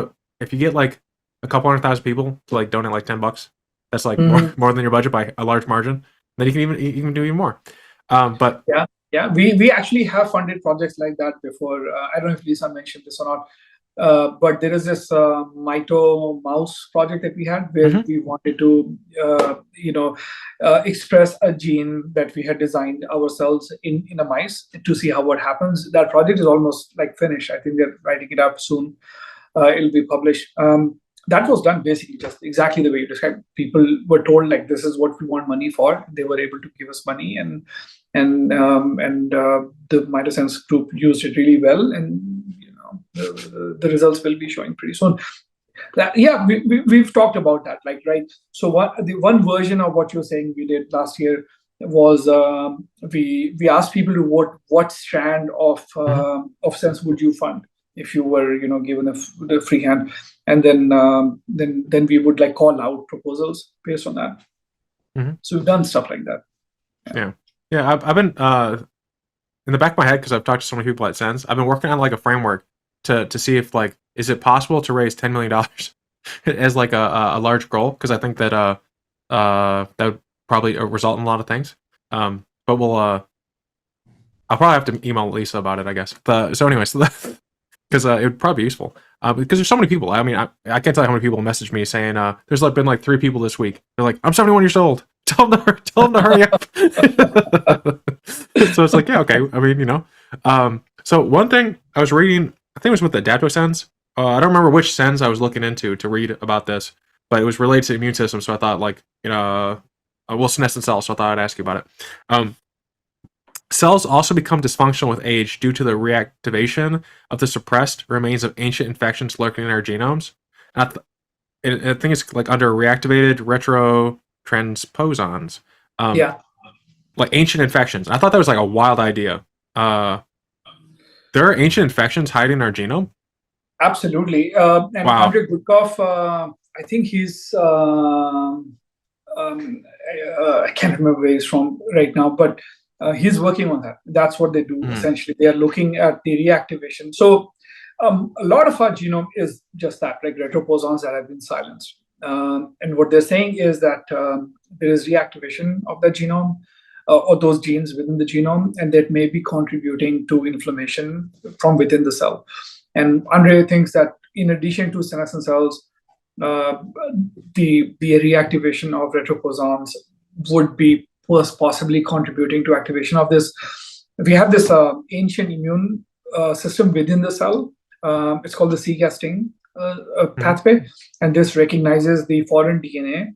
you get like a couple 100,000 people to like donate like $10, that's like more than your budget by a large margin. Then you can do even more. But yeah, we actually have funded projects like that before. I don't know if Lisa mentioned this or not, but there is this Mito mouse project that we had where we wanted to, express a gene that we had designed ourselves in a mice to see what happens. That project is almost like finished. I think they're writing it up soon. It'll be published. That was done basically just exactly the way you described. People were told like this is what we want money for. They were able to give us money, and the MitoSense group used it really well, and the results will be showing pretty soon. We've talked about that, like, right? So the one version of what you're saying we did last year was we asked people to vote what strand of SENS would you fund if you were given the free hand, and then we would like call out proposals based on that. So we've done stuff like that. Yeah. I've been in the back of my head because I've talked to so many people at SENS. I've been working on like a framework to see if like is it possible to raise $10 million as like a large goal, because I think that that would probably result in a lot of things. But I'll probably have to email Lisa about it, I guess. So anyway, because it would probably be useful. Because there's so many people. I mean, I can't tell you how many people message me saying there's like been like 3 people this week. They're like, I'm 71 years old. Tell them to hurry up. So it's like, yeah, okay. I mean, So one thing I was reading, I think it was with the Adaptosens. I don't remember which SENS I was looking into to read about this, but it was related to the immune system. So I thought, like, senescent cells. So I thought I'd ask you about it. Cells also become dysfunctional with age due to the reactivation of the suppressed remains of ancient infections lurking in our genomes. I think it's like under reactivated retrotransposons. Yeah, Like ancient infections. I thought that was like a wild idea. There are ancient infections hiding in our genome. absolutely. And Wow. Andrei Gudkov, I think he's, I can't remember where he's from right now, but he's working on that. That's what they do, essentially. They are looking at the reactivation. So a lot of our genome is just that, like retroposons that have been silenced. And what they're saying is that there is reactivation of the genome or those genes within the genome, and that may be contributing to inflammation from within the cell. And Andre thinks that in addition to senescent cells, the reactivation of retroposons would be possibly contributing to activation of this. We have this ancient immune system within the cell. It's called the C-casting pathway, and this recognizes the foreign DNA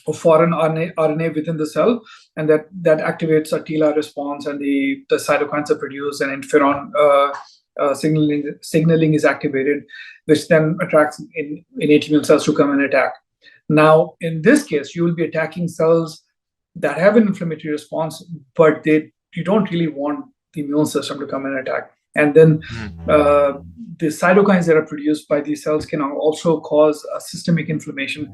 or foreign RNA within the cell, and that activates a TILA response, and the cytokines are produced, and interferon signaling is activated, which then attracts innate immune cells to come and attack. Now, in this case, you will be attacking cells that have an inflammatory response, but you don't really want the immune system to come and attack. And then the cytokines that are produced by these cells can also cause a systemic inflammation,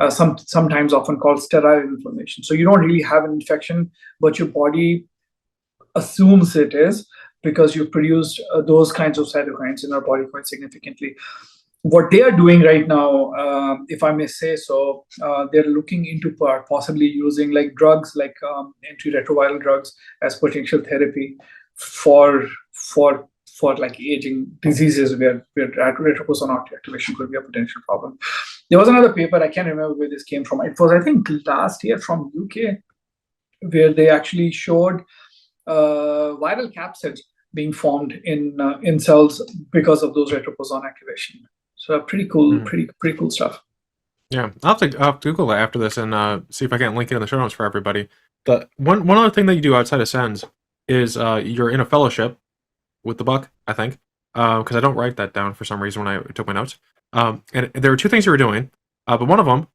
sometimes often called sterile inflammation. So you don't really have an infection, but your body assumes it is, because you've produced those kinds of cytokines in our body quite significantly. What they are doing right now, if I may say so, they're looking into possibly using like drugs, like antiretroviral drugs, as potential therapy for like aging diseases where retroposon activation could be a potential problem. There was another paper, I can't remember where this came from. It was, I think, last year from UK, where they actually showed viral capsids being formed in cells because of those retroposon activation. So pretty cool, pretty cool stuff. Yeah, I'll have to Google it after this and see if I can link it in the show notes for everybody. The one other thing that you do outside of SENS is you're in a fellowship with the Buck, I think, because I don't write that down for some reason when I took my notes. And there were two things you were doing, but one of them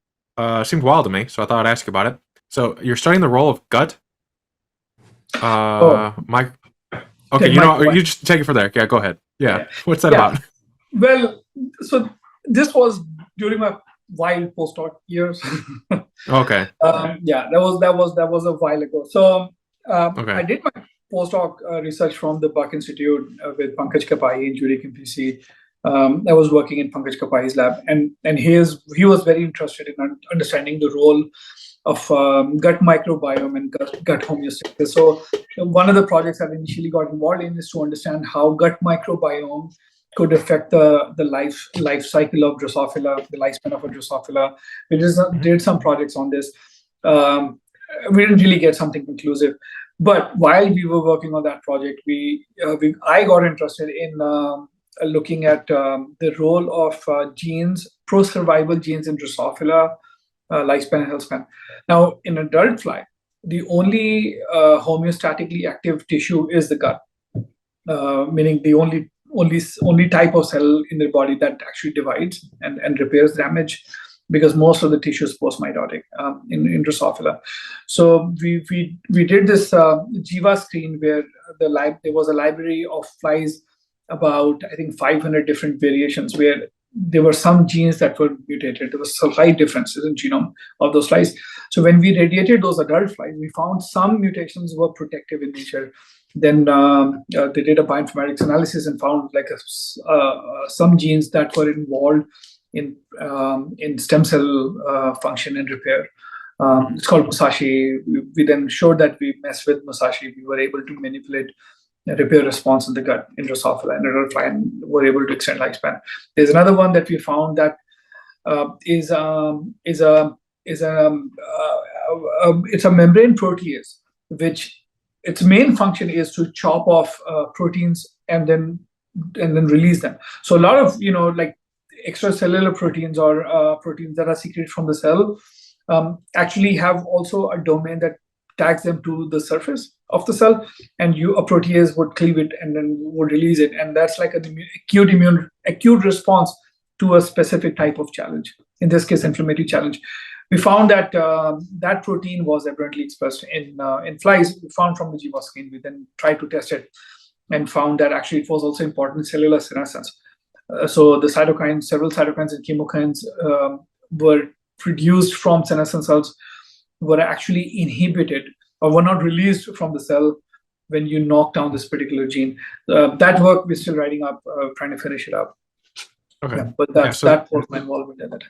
seemed wild to me, so I thought I'd ask you about it. So you're studying the role of gut. Okay, you just take it from there. Yeah, go ahead. Yeah. What's that about? Well, so this was during my wild postdoc years. Okay. That was a while ago. So I did my postdoc research from the Buck Institute with Pankaj Kapai in Zurich and PC. I was working in Pankaj Kapai's lab, and he was very interested in understanding the role of gut microbiome and gut homeostasis. So one of the projects I initially got involved in is to understand how gut microbiome could affect the life cycle of Drosophila, the lifespan of a Drosophila. We did some projects on this. We didn't really get something conclusive. But while we were working on that project, I got interested in looking at the role of genes, pro-survival genes in Drosophila, lifespan and healthspan. Now, in adult fly, the only homeostatically active tissue is the gut, meaning the only type of cell in the body that actually divides and repairs damage, because most of the tissue is post-mitotic in Drosophila. So we did this Jiva screen where there was a library of flies, about I think 500 different variations, where there were some genes that were mutated. There was slight differences in genome of those flies. So when we radiated those adult flies, we found some mutations were protective in nature. Then they did a bioinformatics analysis and found like some genes that were involved in stem cell function and repair. It's called Musashi. We then showed that we messed with Musashi. We were able to manipulate repair response in the gut in Drosophila and adult fly, and were able to extend lifespan. There's another one that we found that it's a membrane protease, which its main function is to chop off proteins and then release them. So a lot of like extracellular proteins or proteins that are secreted from the cell actually have also a domain that tags them to the surface of the cell, and a protease would cleave it and then would release it, and that's like an acute response to a specific type of challenge. In this case, inflammatory challenge. We found that that protein was aberrantly expressed in flies. We found from the GWAS skin. We then tried to test it and found that actually it was also important in cellular senescence. So the cytokines, several cytokines and chemokines were produced from senescent cells, were actually inhibited or were not released from the cell when you knock down this particular gene. That work we're still writing up, trying to finish it up. Okay. Yeah, but that was my involvement in that.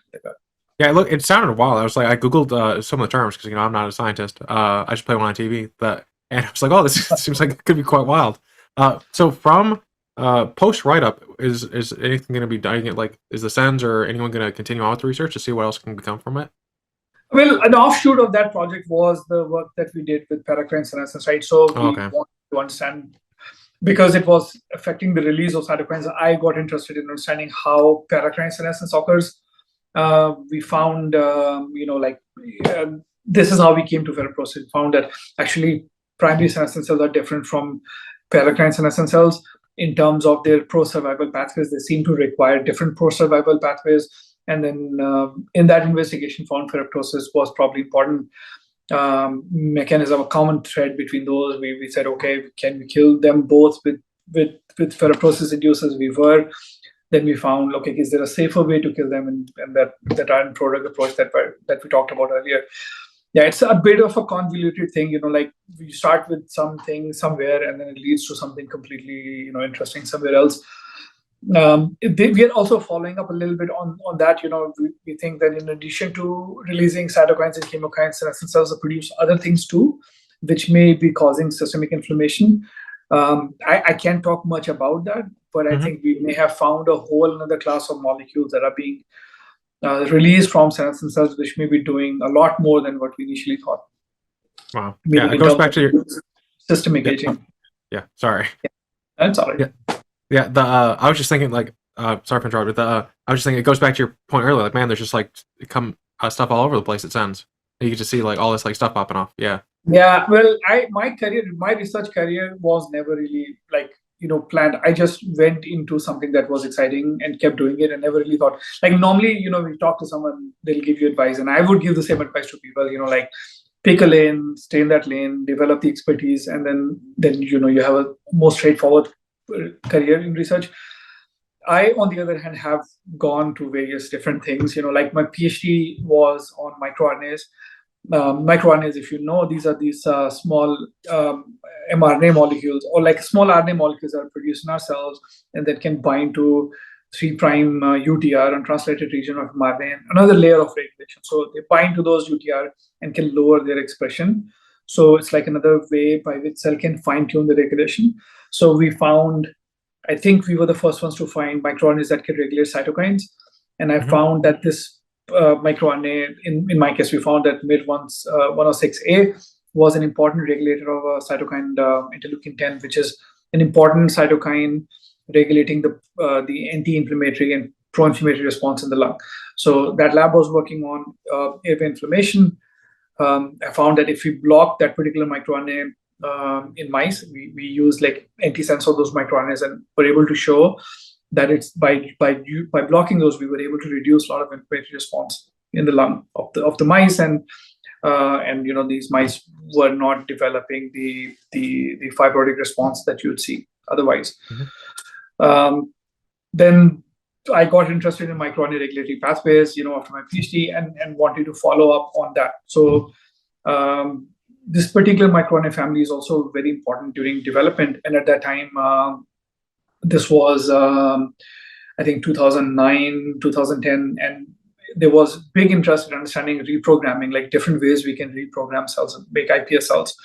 Yeah, look, it sounded wild. I was like, I googled some of the terms because I'm not a scientist. I just play one on TV, and I was like, oh, this seems like it could be quite wild. So from post write up, is anything going to be done? Like, is the SENS or anyone going to continue on with the research to see what else can come from it? Well, an offshoot of that project was the work that we did with paracrine senescence, right? So we wanted to understand, because it was affecting the release of cytokines, I got interested in understanding how paracrine senescence occurs. We found, this is how we came to ferroprocess. We found that actually primary senescent cells are different from paracrine senescent cells in terms of their pro-survival pathways. They seem to require different pro-survival pathways. And then in that investigation, found ferroptosis was probably important mechanism, a common thread between those. We said, okay, can we kill them both with ferroptosis inducers? We were. Then we found, okay, is there a safer way to kill them? And that iron product approach that we talked about earlier. Yeah, it's a bit of a convoluted thing, like we start with something somewhere and then it leads to something completely, interesting somewhere else. We are also following up a little bit on that. We think that in addition to releasing cytokines and chemokines, senescent cells produce other things too, which may be causing systemic inflammation. I can't talk much about that, but I think we may have found a whole another class of molecules that are being released from senescent cells, which may be doing a lot more than what we initially thought. Wow. Yeah, it goes back to your systemic aging. Yeah, sorry. Yeah. That's all right. Yeah, I was just thinking, like, sorry for interrupting, but I was just thinking it goes back to your point earlier, like, man, there's just like stuff all over the place. It sounds you can just see like all this like stuff popping off. Yeah. Yeah. Well, my research career was never really like planned. I just went into something that was exciting and kept doing it, and never really thought. Like normally, we talk to someone, they'll give you advice, and I would give the same advice to people. Like pick a lane, stay in that lane, develop the expertise, and then you have a more straightforward career in research. I, on the other hand, have gone to various different things. Like my PhD was on microRNAs. MicroRNAs, if you know, these are these small mRNA molecules, or like small RNA molecules that are produced in our cells and that can bind to 3' UTR, untranslated region of mRNA, another layer of regulation. So they bind to those UTR and can lower their expression. So it's like another way by which cell can fine-tune the regulation. So we found, I think we were the first ones to find microRNAs that can regulate cytokines. And I found that this microRNA, in my case, we found that MID106A was an important regulator of a cytokine interleukin-10, which is an important cytokine regulating the anti-inflammatory and pro-inflammatory response in the lung. So that lab was working on airway inflammation. I found that if we block that particular microRNA in mice, we use like antisense of those microRNAs, and were able to show that it's by blocking those, we were able to reduce a lot of inflammatory response in the lung of the mice, and these mice were not developing the fibrotic response that you would see otherwise. Then I got interested in microRNA regulatory pathways, after my PhD, and wanted to follow up on that. So this particular microRNA family is also very important during development. And at that time, this was, I think, 2009, 2010, and there was big interest in understanding reprogramming, like different ways we can reprogram cells and make iPS cells.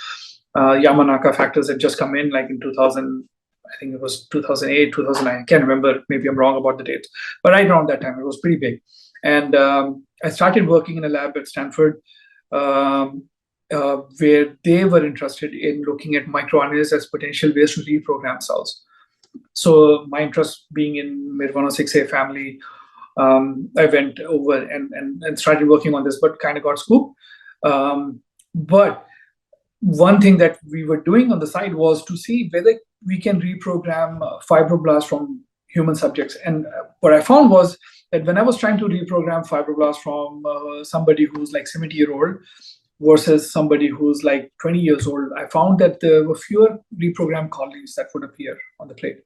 Yamanaka factors had just come in, like in 2000. I think it was 2008, 2009. I can't remember. Maybe I'm wrong about the dates. But right around that time, it was pretty big. And I started working in a lab at Stanford where they were interested in looking at microRNAs as potential ways to reprogram cells. So my interest being in MIR106A family, I went over and started working on this, but kind of got scooped. But one thing that we were doing on the side was to see whether we can reprogram fibroblasts from human subjects. And what I found was that when I was trying to reprogram fibroblasts from somebody who's like 70-year-old versus somebody who's like 20 years old, I found that there were fewer reprogrammed colonies that would appear on the plate.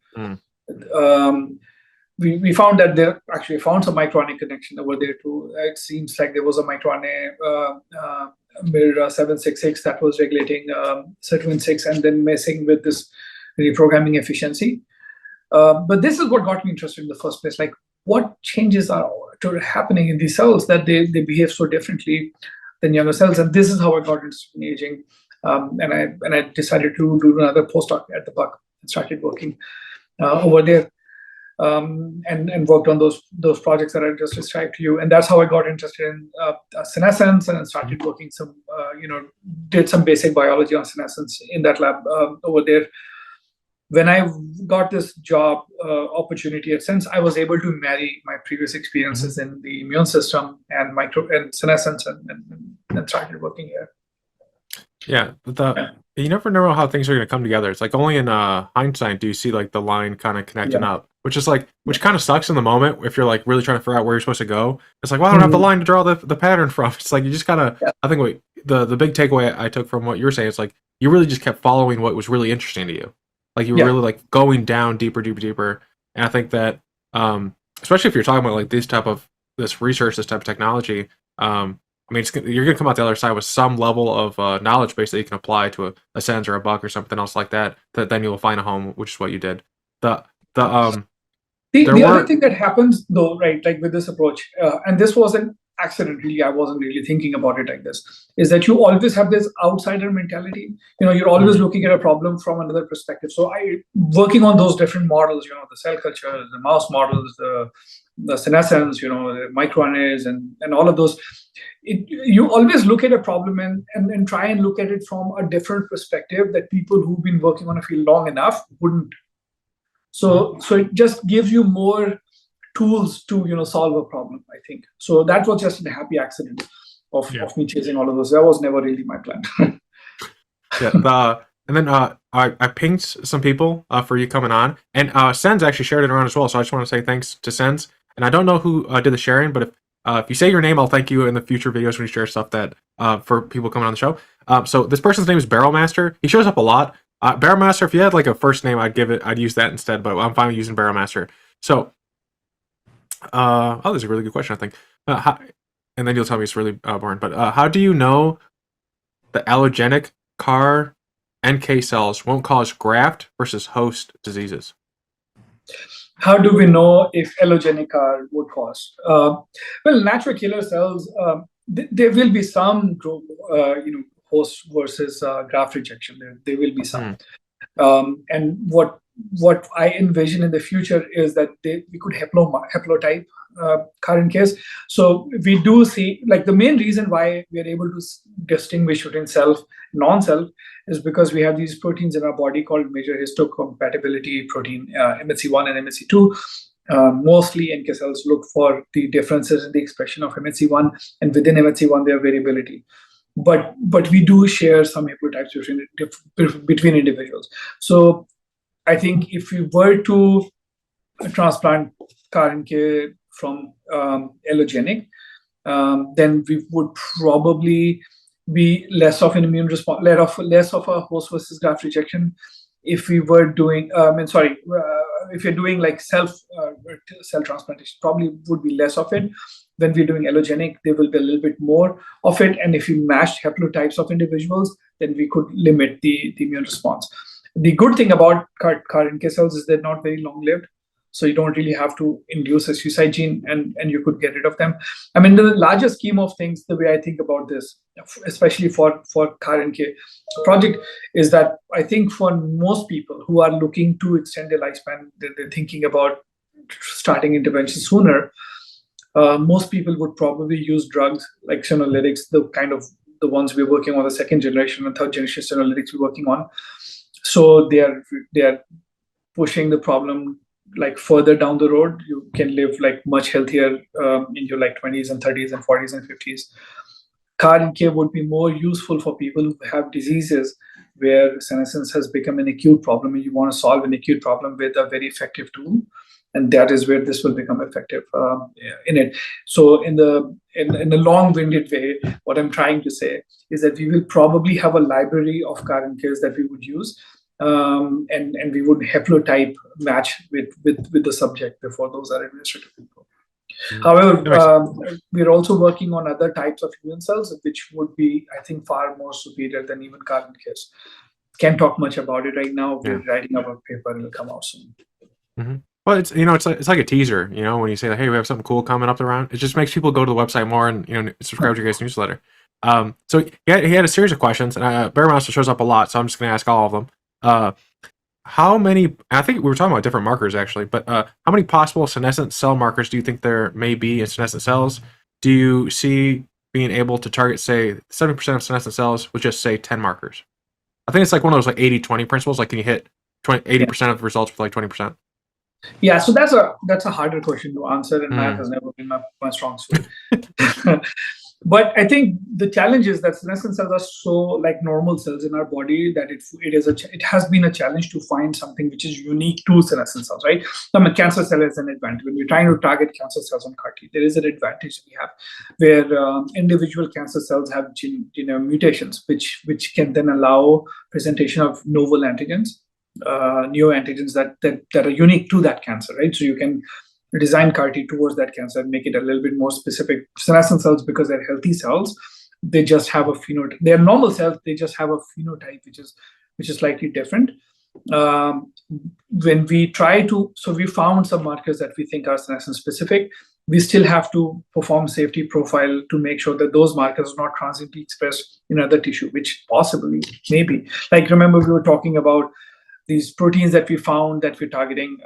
We found that there actually found some microRNA connection over there too. It seems like there was a microRNA MIR766 that was regulating sirtuin 6 and then messing with this reprogramming efficiency. But this is what got me interested in the first place. Like, what changes are happening in these cells that they behave so differently than younger cells? And this is how I got interested in aging. And I decided to do another postdoc at the Buck and started working over there. And worked on those projects that I just described to you, and that's how I got interested in senescence and started working did some basic biology on senescence in that lab over there. When I got this job opportunity at SENS, I was able to marry my previous experiences in the immune system and senescence and started working here. Yeah, you never know how things are going to come together. It's like only in hindsight do you see like the line kind of connecting up, which kind of sucks in the moment if you're like really trying to figure out where you're supposed to go. It's like, well, I don't have the line to draw the pattern from. It's like you just gotta. I think the big takeaway I took from what you were saying is like you really just kept following what was really interesting to you. Like you were really like going down deeper. And I think that especially if you're talking about like this type of research, this type of technology, I mean, you're going to come out the other side with some level of knowledge base that you can apply to a SENS or a Buck or something else like that. That then you'll find a home, which is what you did. The other thing that happens though, right, like with this approach, and this wasn't accidentally, I wasn't really thinking about it like this, is that you always have this outsider mentality. You're always looking at a problem from another perspective. So working on those different models, the cell culture, the mouse models, the senescence, the microRNAs and all of those, you always look at a problem and try and look at it from a different perspective that people who've been working on a field long enough wouldn't. So it just gives you more tools to solve a problem, I think. So that was just a happy accident of me chasing all of those. That was never really my plan. And then I pinged some people for you coming on, and SENS actually shared it around as well. So I just want to say thanks to SENS. And I don't know who did the sharing, but if you say your name, I'll thank you in the future videos when you share stuff that for people coming on the show. So this person's name is Barrelmaster. He shows up a lot. Barrelmaster, if you had like a first name, I'd use that instead, but I'm fine with using Barrelmaster. So, that's a really good question, I think. And then you'll tell me it's really boring. But how do you know the allogenic CAR NK cells won't cause graft versus host diseases? How do we know if allogenic CAR would cause? Well, natural killer cells, there will be some host versus graft rejection. There will be some. And what I envision in the future is that we could haplotype current case. So we do see, like, the main reason why we are able to distinguish between self and non-self is because we have these proteins in our body called major histocompatibility protein, MHC1 and MHC2. Mostly NK cells look for the differences in the expression of MHC1, and within MHC1 there are variability. But we do share some haplotypes between individuals. So I think if we were to transplant CAR-NK from allogenic, then we would probably be less of an immune response, less of a host versus graft rejection. If we were doing, if you're doing like cell transplantation, probably would be less of it. When we're doing allogenic, there will be a little bit more of it. And if we matched haplotypes of individuals, then we could limit the immune response. The good thing about CAR-NK cells is they're not very long-lived. So you don't really have to induce a suicide gene and you could get rid of them. I mean, the larger scheme of things, the way I think about this, especially for CAR-NK project, is that I think for most people who are looking to extend their lifespan, they're thinking about starting intervention sooner. Most people would probably use drugs like senolytics, the ones we're working on, the second generation and third generation senolytics we're working on. So they are pushing the problem like further down the road. You can live like much healthier in your like 20s and 30s and 40s and 50s. CAR-NK would be more useful for people who have diseases where senescence has become an acute problem, and you want to solve an acute problem with a very effective tool, and that is where this will become effective in it. So in a long-winded way, what I'm trying to say is that we will probably have a library of CAR-NKs that we would use, and we would haplotype match with the subject before those are administered to people. However, we're also working on other types of immune cells, which would be, I think, far more superior than even CAR-NKs. Can't talk much about it right now. We're writing up a paper; it'll come out soon. Mm-hmm. Well, it's like a teaser, when you say that, hey, we have something cool coming up around. It just makes people go to the website more and subscribe to your guys' newsletter. So he had a series of questions, and Bear Master shows up a lot, so I'm just going to ask all of them. How many, I think we were talking about different markers actually, but how many possible senescent cell markers do you think there may be in senescent cells? Do you see being able to target, say, 70% of senescent cells with just, say, 10 markers? I think it's like one of those like 80-20 principles, like can you hit 80% of the results with like 20%? Yeah, so that's a harder question to answer, and math has never been my strong suit. But I think the challenge is that senescent cells are so like normal cells in our body that it has been a challenge to find something which is unique to senescent cells, right? A cancer cell is an advantage. When we're trying to target cancer cells on CAR-T, there is an advantage we have where individual cancer cells have mutations, which can then allow presentation of novel antigens, neoantigens that are unique to that cancer, right? So you can design CAR-T towards that cancer and make it a little bit more specific. Senescent cells, because they're healthy cells, they just have a phenotype. They're normal cells, they just have a phenotype which is slightly different. When we we found some markers that we think are senescent specific. We still have to perform safety profile to make sure that those markers are not transiently expressed in other tissue, which possibly, maybe. Like, remember we were talking about these proteins that we found that we're targeting,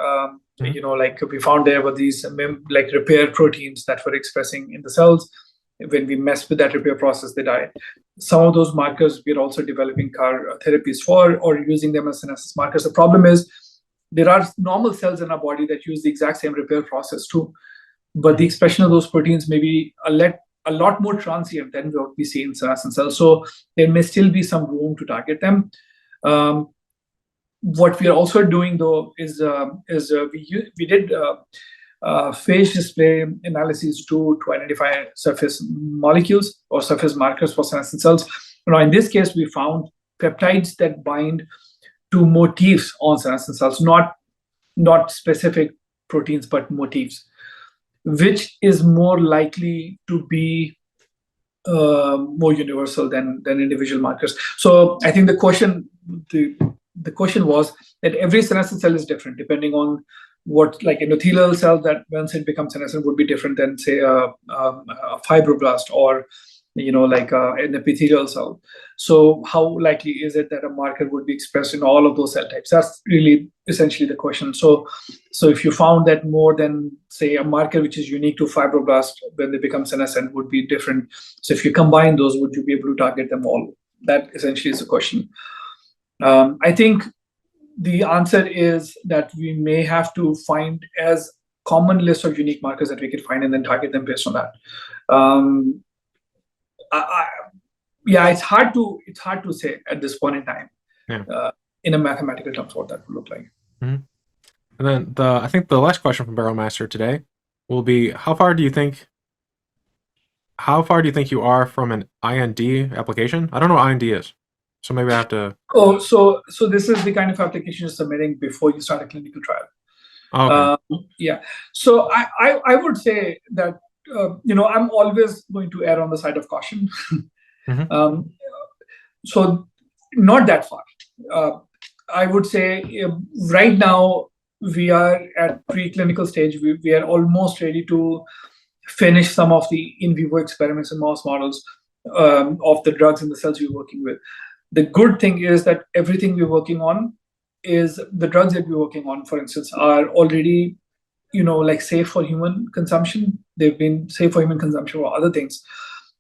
like we found there were these like repair proteins that were expressing in the cells. When we mess with that repair process, they die. Some of those markers we're also developing CAR therapies for, or using them as senescence markers. The problem is there are normal cells in our body that use the exact same repair process too, but the expression of those proteins may be a lot more transient than what we see in senescent cells. So there may still be some room to target them. What we are also doing though is we did phage display analyses to identify surface molecules or surface markers for senescent cells. Now, in this case, we found peptides that bind to motifs on senescent cells, not specific proteins, but motifs, which is more likely to be more universal than individual markers. So I think the question was that every senescent cell is different depending on what, like endothelial cell that once it becomes senescent would be different than, say, a fibroblast or like an epithelial cell. So how likely is it that a marker would be expressed in all of those cell types? That's really essentially the question. So if you found that more than, say, a marker which is unique to fibroblast when they become senescent would be different. So if you combine those, would you be able to target them all? That essentially is the question. I think the answer is that we may have to find as common list of unique markers that we could find and then target them based on that. It's hard to say at this point in time, in a mathematical terms, what that would look like. Mm-hmm. And then I think the last question from Barrel Master today will be: how far do you think you are from an IND application? I don't know what IND is, so maybe I have to. Oh, so this is the kind of application you're submitting before you start a clinical trial. Okay. So I would say that I'm always going to err on the side of caution. Mm-hmm. So not that far. I would say right now we are at preclinical stage. We are almost ready to finish some of the in vivo experiments in mouse models of the drugs and the cells we're working with. The good thing is that everything we're working on is the drugs that we're working on, for instance, are already, like safe for human consumption. They've been safe for human consumption for other things.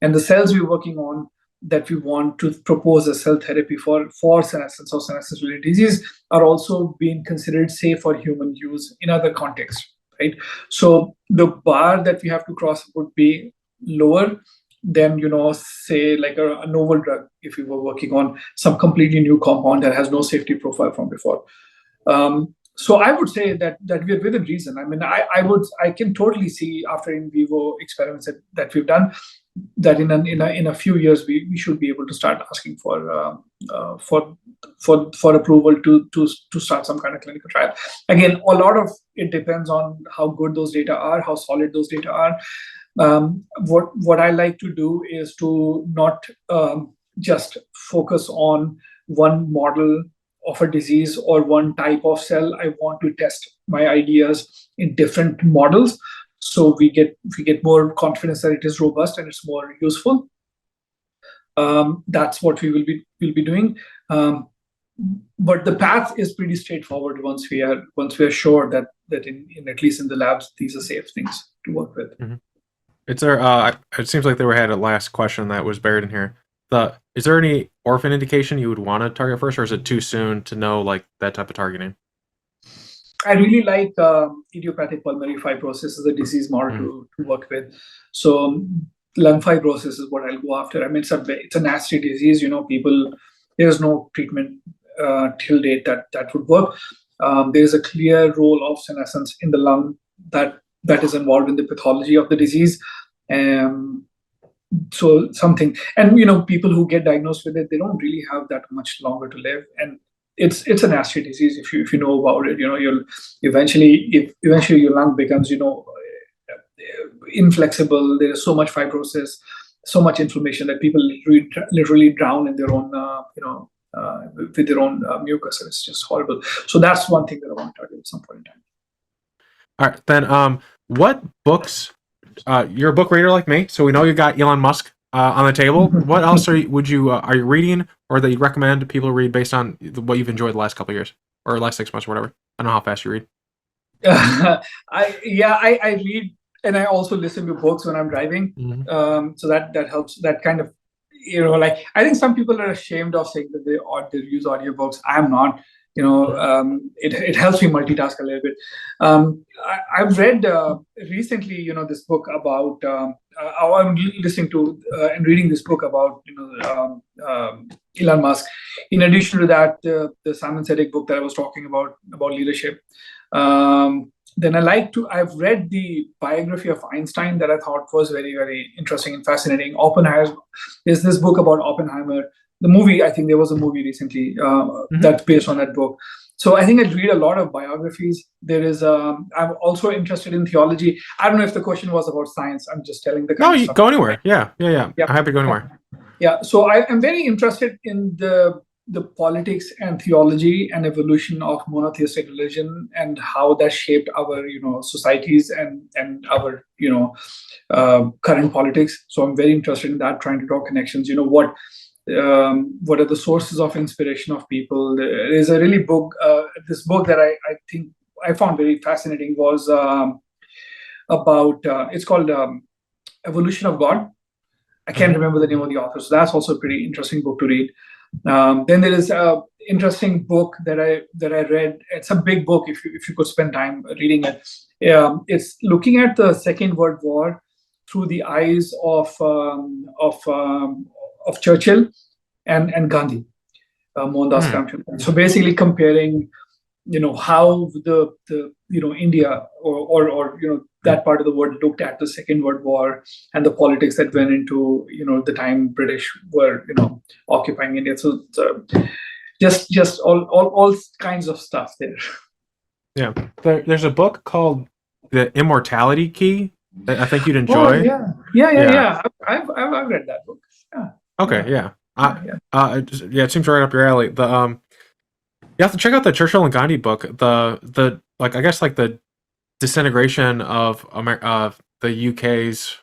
And the cells we're working on that we want to propose a cell therapy for senescence or senescence-related disease are also being considered safe for human use in other contexts, right? So the bar that we have to cross would be lower than, say like a novel drug if we were working on some completely new compound that has no safety profile from before. So I would say that we're within reason. I mean, I can totally see after in vivo experiments that we've done that in a few years we should be able to start asking for approval to start some kind of clinical trial. Again, a lot of it depends on how good those data are, how solid those data are. What I like to do is to not just focus on one model of a disease or one type of cell. I want to test my ideas in different models, so we get more confidence that it is robust and it's more useful. That's what we will be doing. But the path is pretty straightforward once we are sure that in at least in the labs these are safe things to work with. Mm-hmm. It's it seems like they had a last question that was buried in here. Is there any orphan indication you would want to target first, or is it too soon to know like that type of targeting? I really like idiopathic pulmonary fibrosis as a disease model to work with. So lung fibrosis is what I'll go after. I mean, it's a nasty disease. There's no treatment till date that would work. There's a clear role of senescence in the lung that is involved in the pathology of the disease. So something, and people who get diagnosed with it, they don't really have that much longer to live, and it's a nasty disease. If you know about it, you'll eventually your lung becomes inflexible. There is so much fibrosis, so much inflammation that people literally drown in their own with their own mucus, and it's just horrible. So that's one thing that I want to target at some point in time. All right, then what books? You're a book reader like me, so we know you got Elon Musk on the table. What else are you reading, or that you recommend people read based on what you've enjoyed the last couple of years or last 6 months or whatever? I don't know how fast you read. I read, and I also listen to books when I'm driving. So that helps. That kind of like, I think some people are ashamed of saying that they use audiobooks. I'm not. It helps me multitask a little bit. I've read recently, this book about. I'm listening to and reading this book about Elon Musk. In addition to that, the Simon Sinek book that I was talking about leadership. Then I've read the biography of Einstein that I thought was very, very interesting and fascinating. Oppenheimer. There's this book about Oppenheimer. The movie, I think there was a movie recently that's based on that book. So I think I read a lot of biographies. There is, I'm also interested in theology. I don't know if the question was about science. I'm just telling the kind of stuff. Go anywhere. Yeah. I'm happy to go anywhere. Yeah. So I am very interested in the politics and theology and evolution of monotheistic religion and how that shaped our, societies and our, current politics. So I'm very interested in that, trying to draw connections. What are the sources of inspiration of people? There's a really book. This book that I think I found very fascinating was about. It's called Evolution of God. I can't remember the name of the author, so that's also a pretty interesting book to read. Then there is an interesting book that I read. It's a big book. If you could spend time reading it, it's looking at the Second World War through the eyes of Churchill and Gandhi, Mohandas Karamchand. So basically comparing, how the India or that part of the world looked at the Second World War and the politics that went into the time British were occupying India. So just all kinds of stuff there. Yeah, there's a book called The Immortality Key that I think you'd enjoy. Yeah. I've read that book. Yeah. Okay, yeah. It seems right up your alley. You have to check out the Churchill and Gandhi book. The I guess like the disintegration of the UK's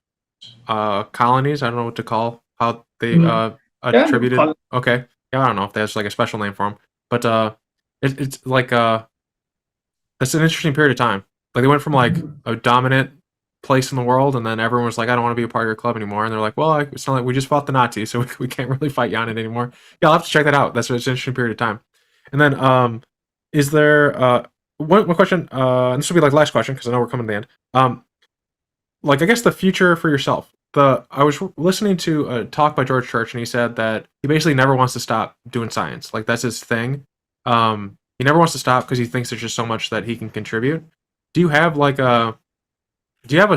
colonies. I don't know what to call how they attributed. Okay, yeah, I don't know if there's like a special name for them, but it's like it's an interesting period of time. Like they went from like a dominant place in the world, and then everyone was like, I don't want to be a part of your club anymore. And they're like, well, it's not like we just fought the Nazis, so we can't really fight you on it anymore. Yeah, I'll have to check that out. It's an interesting period of time. And then is there one question, and this will be like last question because I know we're coming to the end. Like, I guess the future for yourself. I was listening to a talk by George Church, and he said that he basically never wants to stop doing science. Like, that's his thing. He never wants to stop because he thinks there's just so much that he can contribute. Do you have a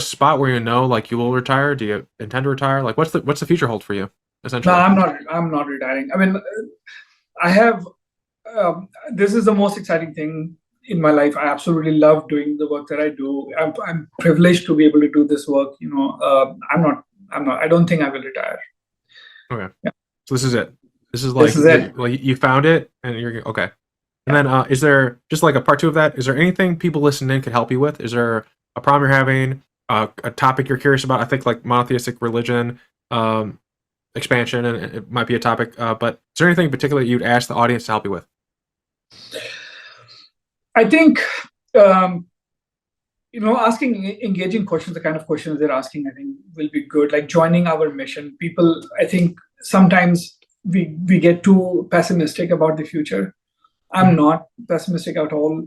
spot where you know like you will retire? Do you intend to retire? Like, what's the future hold for you? Essentially, No, I'm not retiring. I mean, I have. This is the most exciting thing in my life. I absolutely love doing the work that I do. I'm privileged to be able to do this work. I don't think I will retire. Okay. Yeah. So this is it. This is it. Like you found it, and you're okay. And then, is there just like a part 2 of that? Is there anything people listening in could help you with? Is there a problem you're having? A topic you're curious about? I think like monotheistic religion, expansion, and it might be a topic. But is there anything in particular you'd ask the audience to help you with? I think asking engaging questions, the kind of questions they're asking, I think will be good. Like joining our mission. People, I think sometimes we get too pessimistic about the future. I'm not pessimistic at all.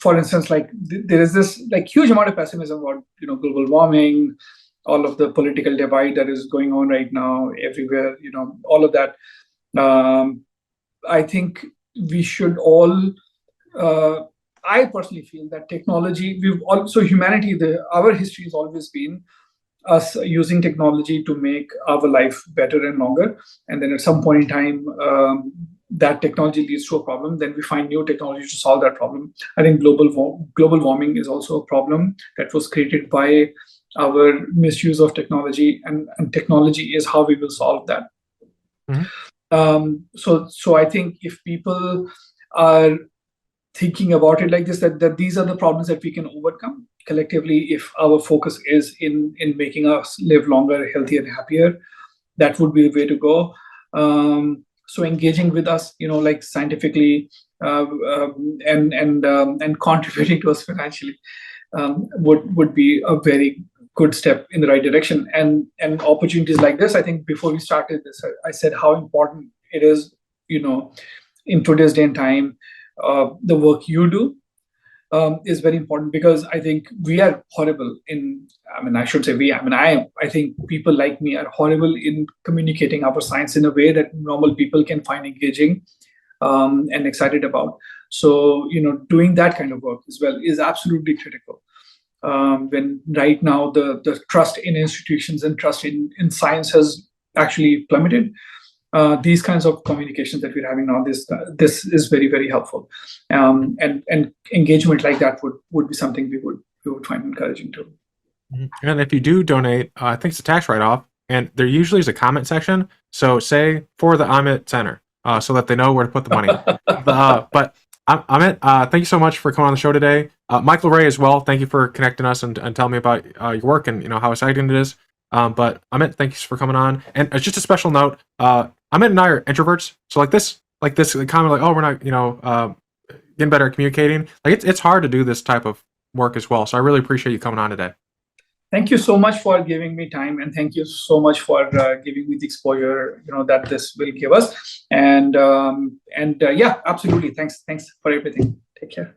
For instance, like there is this like huge amount of pessimism about global warming, all of the political divide that is going on right now everywhere. All of that. I think we should all. I personally feel that technology. Humanity. Our history has always been us using technology to make our life better and longer, and then at some point in time. That technology leads to a problem, then we find new technology to solve that problem. I think global warming is also a problem that was created by our misuse of technology, and technology is how we will solve that. Mm-hmm. So I think if people are thinking about it like this, that these are the problems that we can overcome collectively if our focus is in making us live longer, healthier, and happier, that would be the way to go. So engaging with us, like scientifically, and contributing to us financially, would be a very good step in the right direction. And opportunities like this, I think before we started this, I said how important it is, in today's day and time, the work you do is very important, because I think we are horrible in. I should say we. I think people like me are horrible in communicating our science in a way that normal people can find engaging and excited about. So, doing that kind of work as well is absolutely critical. When right now the trust in institutions and trust in science has actually plummeted. These kinds of communications that we're having now, this is very, very helpful, and engagement like that would be something we would find encouraging too. And if you do donate, I think it's a tax write-off, and there usually is a comment section. So say for the Amit Center, so that they know where to put the money. But Amit, thank you so much for coming on the show today. Michael Ray as well. Thank you for connecting us and telling me about your work and how exciting it is. But Amit, thanks for coming on. And just a special note, Amit and I are introverts, so like this comment, like, oh, we're not, getting better at communicating. Like it's hard to do this type of work as well. So I really appreciate you coming on today. Thank you so much for giving me time, and thank you so much for giving me the exposure, that this will give us. And yeah, absolutely. Thanks for everything. Take care.